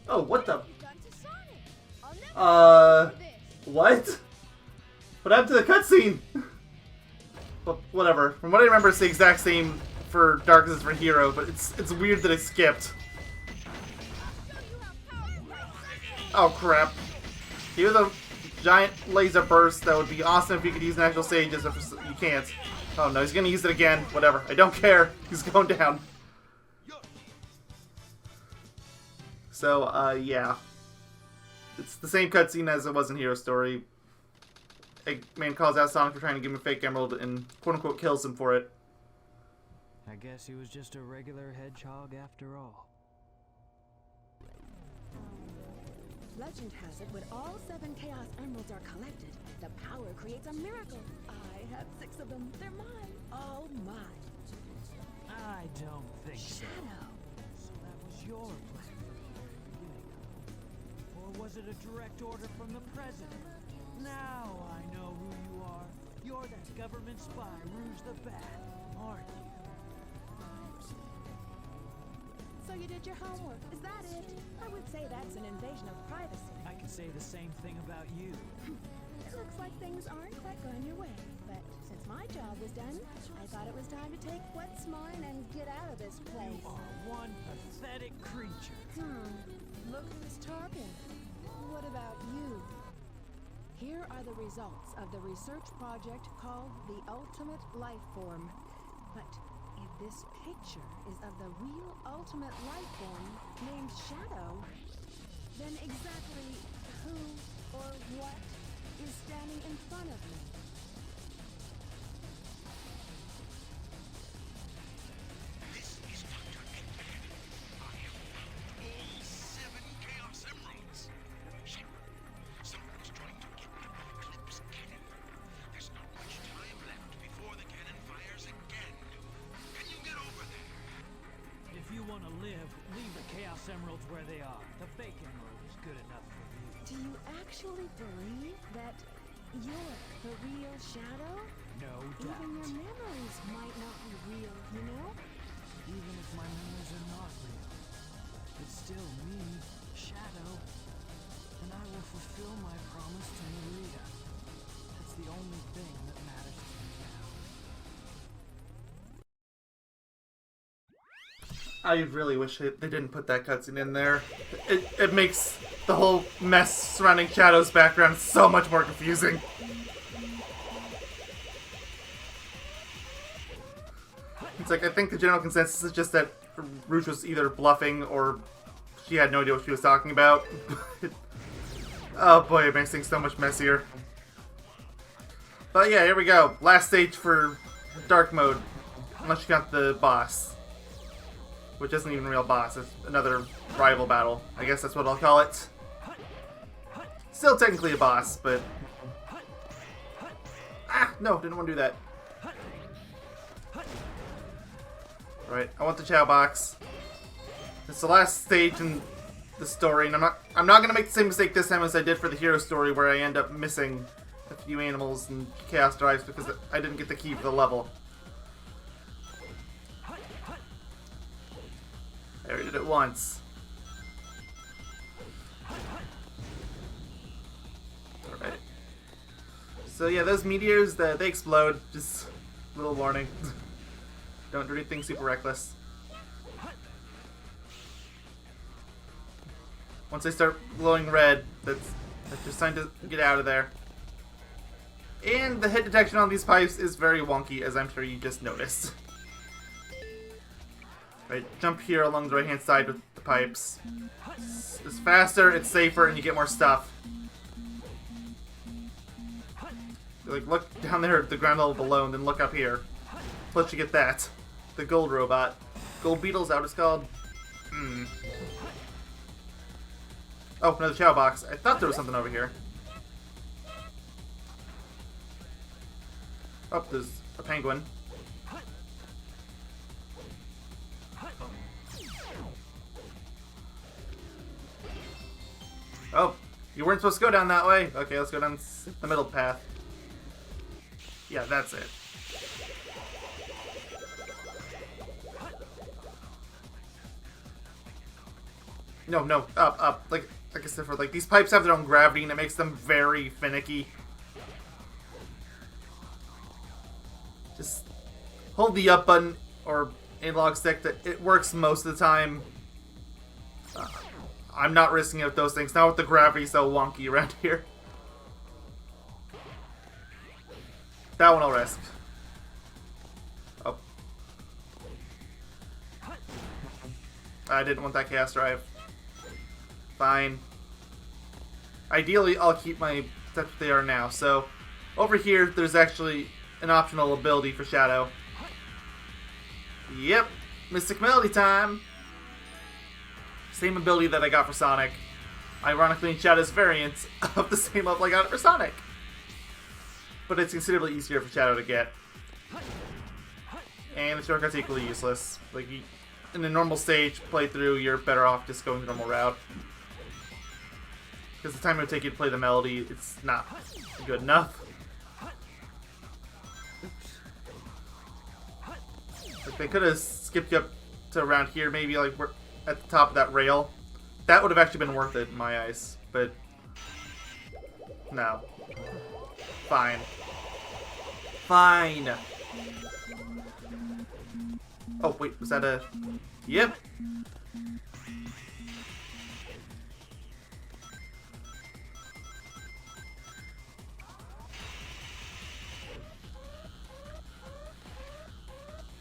Oh, what the? What? What happened to the cutscene? Well, whatever. From what I remember, it's the exact same for Dark as for Hero, but it's weird that it skipped. Oh crap! Here's a giant laser burst that would be awesome if you could use natural stages. If you can't. Oh no, he's gonna use it again. Whatever. I don't care. He's going down. So, yeah. It's the same cutscene as it was in Hero Story. Eggman calls out Sonic for trying to give him a fake emerald and quote-unquote kills him for it. I guess he was just a regular hedgehog after all. Legend has it when all 7 Chaos Emeralds are collected, the power creates a miracle. I have 6 of them. They're mine. All mine. I don't think so. Shadow. So that was your plan from the beginning. Or was it a direct order from the president? Now I know who you are. You're that government spy, Rouge the Bat, aren't you? So you did your homework, is that it? I would say that's an invasion of privacy. I could say the same thing about you. It looks like things aren't quite going your way, but since my job was done, I thought it was time to take what's mine and get out of this place. You are one pathetic creature. Look who's talking. What about you? Here are the results of the research project called the Ultimate Life Form. But if this picture is of the real ultimate life form named Shadow, then exactly who or what is standing in front of me? This is Dr. Eggman. I have found all 7 Chaos Emeralds. Sheriff, someone's trying to get at the Eclipse cannon. There's not much time left before the cannon fires again. Can you get over there? If you want to live, leave the Chaos Emeralds where they are. The fake emerald is good enough for you. Do you actually believe that you're the real Shadow? No Even doubt. your memories might not be real, you know? Even if my memories are not real, it's still me, Shadow. And I will fulfill my promise to Maria. That's the only thing that matters to me now. I really wish they didn't put that cutscene in there. It makes the whole mess surrounding Shadow's background so much more confusing. It's like, I think the general consensus is just that Rouge was either bluffing or she had no idea what she was talking about. Oh boy, it makes things so much messier. But yeah, here we go. Last stage for Dark Mode. Unless you count the boss. Which isn't even a real boss, it's another rival battle. I guess that's what I'll call it. Still technically a boss, but... Ah! No, didn't want to do that. Right, I want the Chao box. It's the last stage in the story, and I'm not gonna make the same mistake this time as I did for the hero story, where I end up missing a few animals and chaos drives because I didn't get the key for the level. I already did it once. Alright. So yeah, those meteors, they explode. Just a little warning. Don't do anything super reckless. Once they start glowing red, that's just time to get out of there. And the hit detection on these pipes is very wonky, as I'm sure you just noticed. Right, jump here along the right-hand side with the pipes. It's faster, it's safer, and you get more stuff. Like, look down there at the ground level below, and then look up here. Plus you get that. The gold robot. Gold beetle's out, it's called. Oh, another Chao box. I thought there was something over here. Oh, there's a penguin. Oh, you weren't supposed to go down that way. Okay, let's go down the middle path. Yeah, that's it. No, up. Like I said, like these pipes have their own gravity, and it makes them very finicky. Just hold the up button or analog stick. That it works most of the time. I'm not risking it with those things. Not with the gravity so wonky around here. That one I'll risk. Oh. I didn't want that chaos drive. Fine. Ideally, I'll keep my sets what they are now. So, over here, there's actually an optional ability for Shadow. Yep. Mystic Melody time! Same ability that I got for Sonic. Ironically, in Shadow's variant of the same level I got it for Sonic. But it's considerably easier for Shadow to get. And the shortcut's equally useless. Like, in a normal stage playthrough, you're better off just going the normal route. Because the time it would take you to play the melody, it's not good enough. Like, they could have skipped you up to around here, maybe, like, where at the top of that rail. That would have actually been worth it in my eyes, but no. Fine. Fine. Oh, wait, was that a... Yep.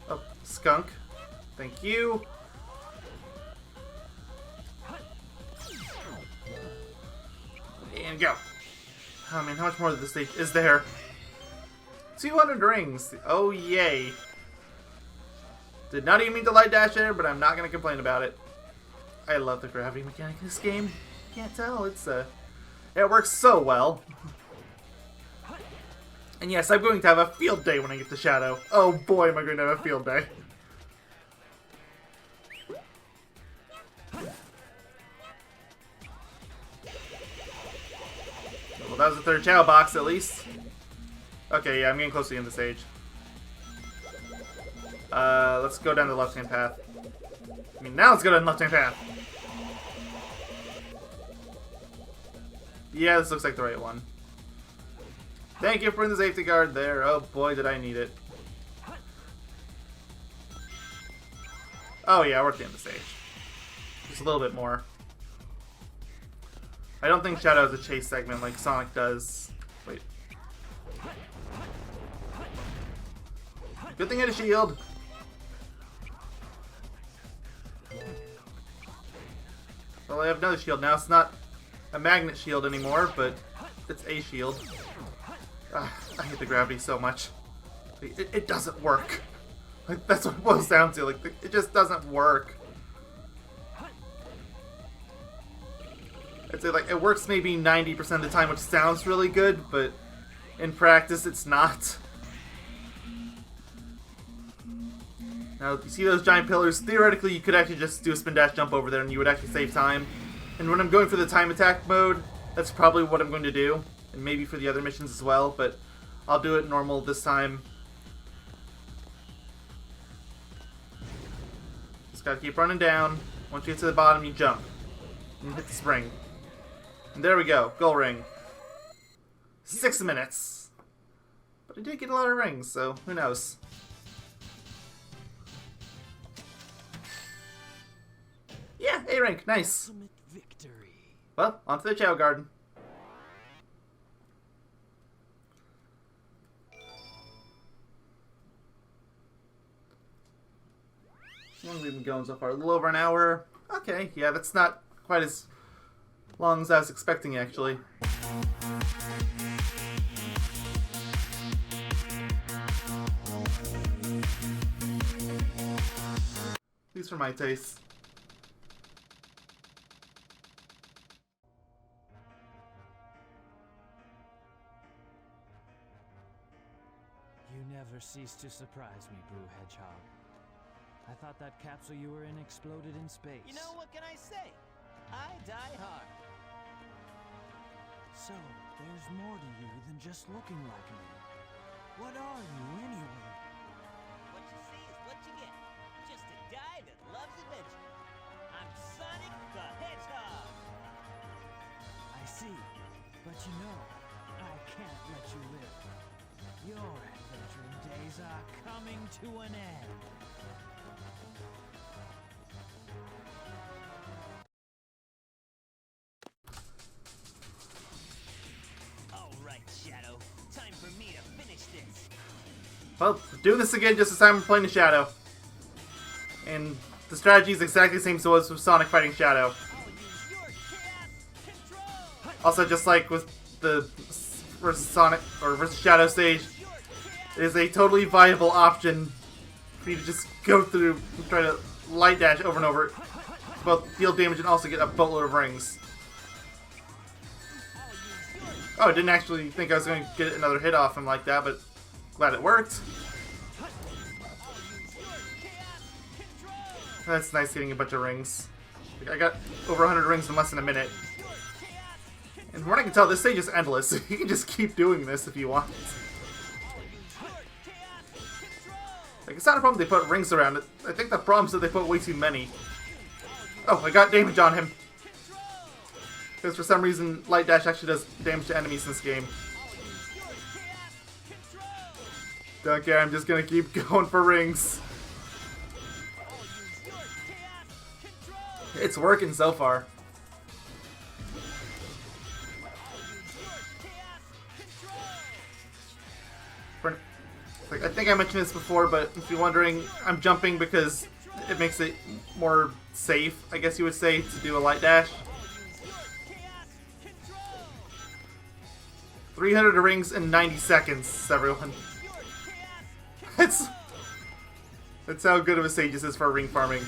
Oh, skunk. Thank you. And go. Oh man, how much more of this stage is there? 200 rings. Oh yay. Did not even mean to light dash there, but I'm not going to complain about it. I love the gravity mechanic in this game. Can't tell. It works so well. And yes, I'm going to have a field day when I get to Shadow. Oh boy, am I going to have a field day. Well, that was the third Chao box, at least. Okay, yeah, I'm getting close to the end of the stage. Let's go down the left-hand path. I mean, now let's go down the left-hand path. Yeah, this looks like the right one. Thank you for putting the safety guard there. Oh boy, did I need it. Oh yeah, we're at the end of the stage. Just a little bit more. I don't think Shadow has a chase segment like Sonic does. Wait. Good thing I had a shield. Well, I have another shield now. It's not a magnet shield anymore, but it's a shield. I hate the gravity so much. It doesn't work. Like, that's what it boils down to. Like, it just doesn't work. I'd say, like, it works maybe 90% of the time, which sounds really good, but in practice, it's not. Now, you see those giant pillars? Theoretically, you could actually just do a spin dash jump over there, and you would actually save time. And when I'm going for the time attack mode, that's probably what I'm going to do. And maybe for the other missions as well, but I'll do it normal this time. Just gotta keep running down. Once you get to the bottom, you jump. And hit the spring. And there we go. Goal ring. 6 minutes. But I did get a lot of rings, so who knows. Yeah, A rank. Nice. Ultimate victory. Well, on to the Chao Garden. How long have we been going so far? A little over an hour. Okay, yeah, that's not quite as long as I was expecting, actually. At least for my taste. You never cease to surprise me, Blue Hedgehog. I thought that capsule you were in exploded in space. You know, what can I say? I die hard. So, there's more to you than just looking like me. What are you, anyway? What you see is what you get. Just a guy that loves adventure. I'm Sonic the Hedgehog. I see. But you know, I can't let you live. Your adventuring days are coming to an end. All right, Shadow. Time for me to finish this. Well, doing this again just as time we're playing the Shadow. And the strategy is exactly the same as it was with Sonic fighting Shadow. I'll use your chaos control. Also, just like with the versus Sonic or versus Shadow stage, it is a totally viable option for you to just go through and try to light dash over and over, both deal damage and also get a boatload of rings. Oh, I didn't actually think I was going to get another hit off him like that, but glad it worked. That's nice getting a bunch of rings. Like, I got over 100 rings in less than a minute. And from what I can tell, this stage is endless. You can just keep doing this if you want. Like, it's not a problem they put rings around it. I think the problem is that they put way too many. Oh, I got damage on him. Because for some reason, Light Dash actually does damage to enemies in this game. Don't care, I'm just gonna keep going for rings. It's working so far. Like, I think I mentioned this before, but if you're wondering, I'm jumping because it makes it more safe, I guess you would say, to do a light dash. 300 rings in 90 seconds, everyone. That's how good of a sage this is for ring farming.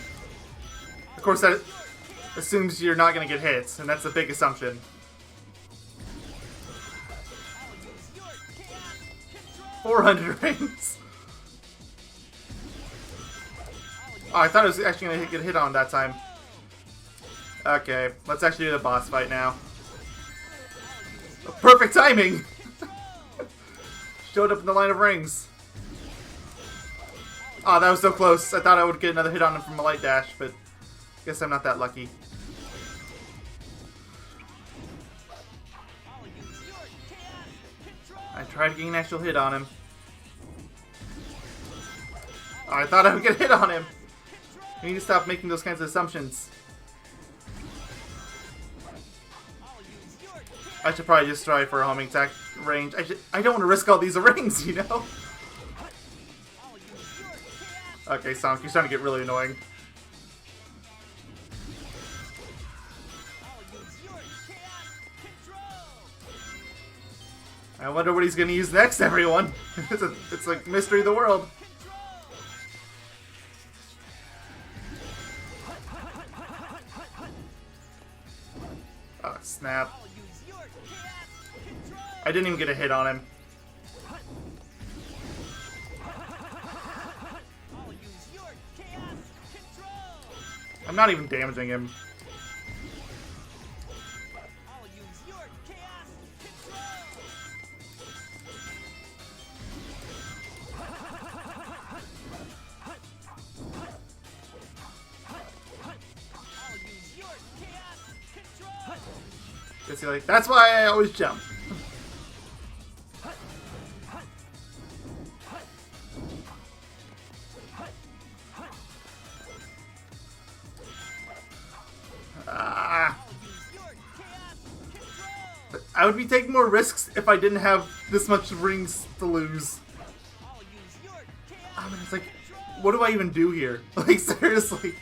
Of course, that assumes you're not going to get hits, and that's a big assumption. 400 rings. Oh, I thought it was actually going to get hit on that time. Okay, let's actually do the boss fight now. Perfect timing! Showed up in the line of rings. Oh, that was so close. I thought I would get another hit on him from a light dash, but guess I'm not that lucky. I tried to get an actual hit on him. Oh, I thought I would get a hit on him. We need to stop making those kinds of assumptions. I should probably just try for a homing attack range. I don't want to risk all these rings, you know? Okay, Sonic, you're starting to get really annoying. I wonder what he's going to use next, everyone. It's like mystery of the world. Oh, snap. I didn't even get a hit on him. I'm not even damaging him. Like, that's why I always jump. I would be taking more risks if I didn't have this much rings to lose. I mean, it's like, what do I even do here? Like, seriously.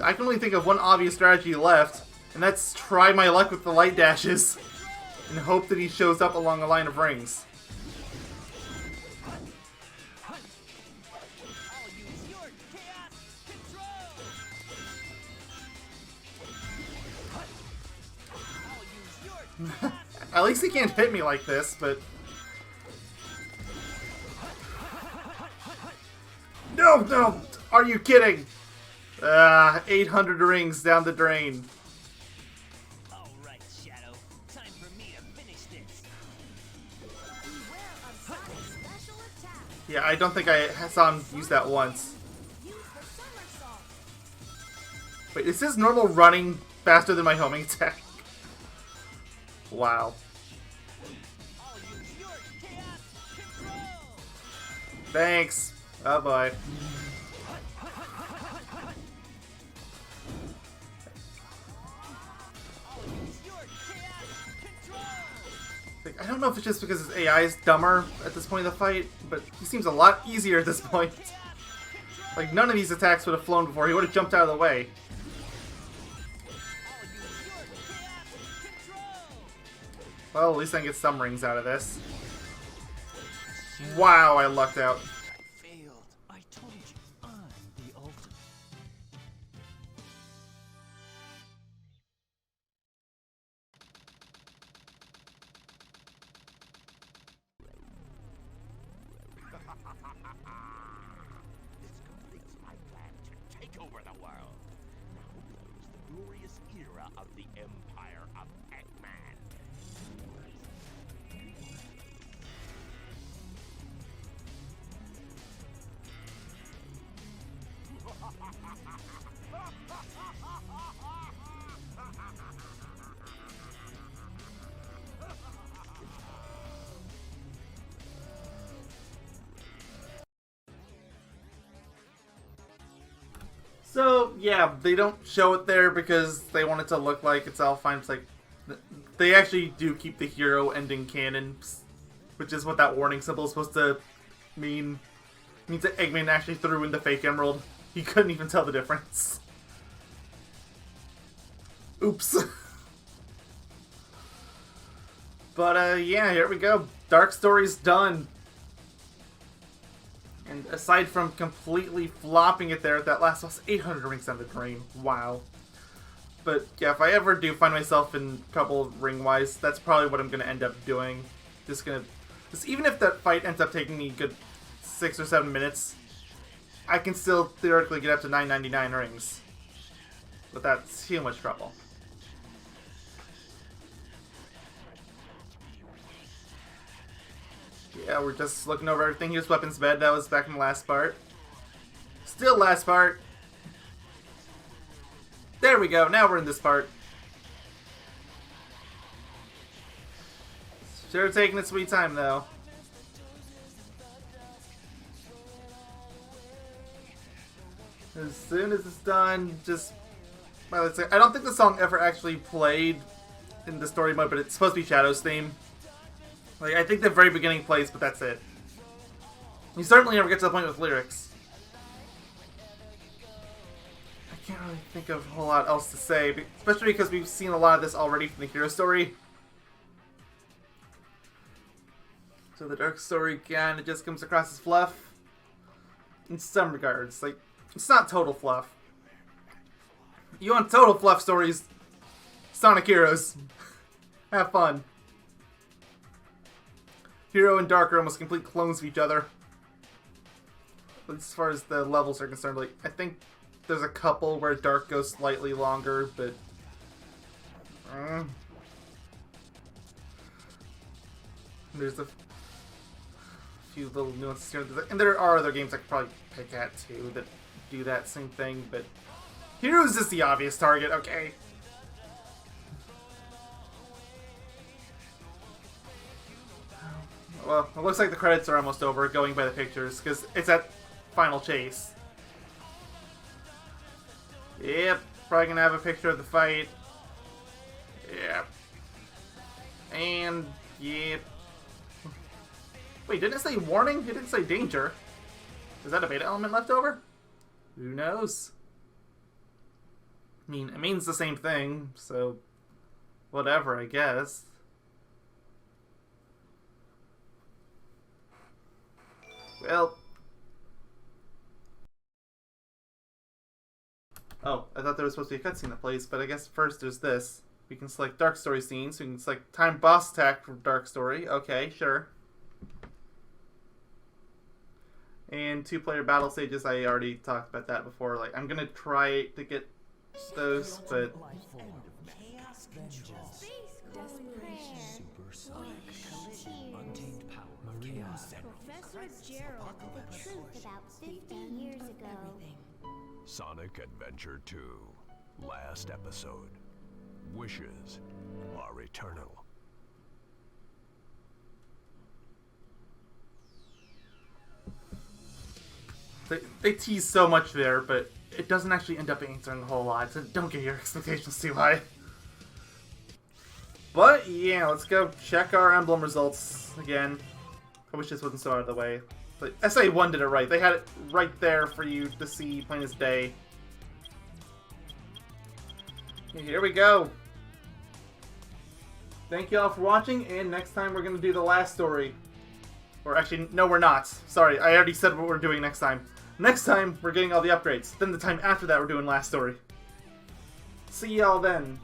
I can only think of one obvious strategy left, and that's try my luck with the light dashes and hope that he shows up along a line of rings. At least he can't hit me like this, but... No, no! Are you kidding? 800 rings down the drain. Alright, Shadow. Time for me to finish this. Beware of Sonic's special attack. Yeah, I don't think I saw him use that once. Use the somersault. Wait, is this normal running faster than my homing attack? Wow. Thanks. Oh boy. I don't know if it's just because his AI is dumber at this point of the fight, but he seems a lot easier at this point. Like, none of these attacks would have flown before. He would have jumped out of the way. Well, at least I can get some rings out of this. Wow, I lucked out. Failed. I told you, I'm the ultimate. This completes my plan to take over the world. Now comes the glorious era of the Empire of Eggman. So, yeah, they don't show it there because they want it to look like it's all fine. It's like, they actually do keep the hero ending canon, which is what that warning symbol is supposed to mean. It means that Eggman actually threw in the fake emerald. He couldn't even tell the difference. Oops. But, yeah, here we go. Dark Story's done. And aside from completely flopping it there at that last boss, 800 rings on the drain. Wow. But, yeah, if I ever do find myself in trouble ring-wise, that's probably what I'm going to end up doing. Just even if that fight ends up taking me a good 6 or 7 minutes, I can still theoretically get up to 999 rings. But that's too much trouble. Yeah, we're just looking over everything. Here's Weapons Bed. That was back in the last part. Still last part. There we go. Now we're in this part. Sure taking its sweet time, though. As soon as it's done, just... Well, let's say, I don't think the song ever actually played in the story mode, but it's supposed to be Shadow's theme. Like, I think the very beginning plays, but that's it. You certainly never get to the point with lyrics. I can't really think of a whole lot else to say, especially because we've seen a lot of this already from the hero story. So the dark story, again, it just comes across as fluff. In some regards. Like, it's not total fluff. You want total fluff stories? Sonic Heroes. Have fun. Hero and Dark are almost complete clones of each other. As far as the levels are concerned, like, I think there's a couple where Dark goes slightly longer, but... there's a few little nuances here. And there are other games I could probably pick at, too, that do that same thing, but... Heroes is the obvious target, okay? Well, it looks like the credits are almost over, going by the pictures, because it's at Final Chase. Yep, probably gonna have a picture of the fight. Yep. And, yep. Wait, didn't it say warning? It didn't say danger. Is that a beta element left over? Who knows? I mean, it means the same thing, so... whatever, I guess. Well... Oh, I thought there was supposed to be a cutscene that plays, but I guess first there's this. We can select Dark Story scenes, so we can select Time Boss Attack from Dark Story. Okay, sure. And 2-player battle stages, I already talked about that before. Like, I'm gonna try to get those, but... Professor Gerald, the truth about 50 years ago. Sonic Adventure 2. Last episode. Wishes are eternal. They tease so much there, but it doesn't actually end up answering a whole lot, so don't get your expectations too high. But, yeah, let's go check our emblem results again. I wish this wasn't so out of the way. But SA1 did it right. They had it right there for you to see plain as day. Here we go. Thank you all for watching, and next time we're going to do the last story. Or actually, no we're not. Sorry, I already said what we're doing next time. Next time, we're getting all the upgrades. Then the time after that, we're doing last story. See y'all then.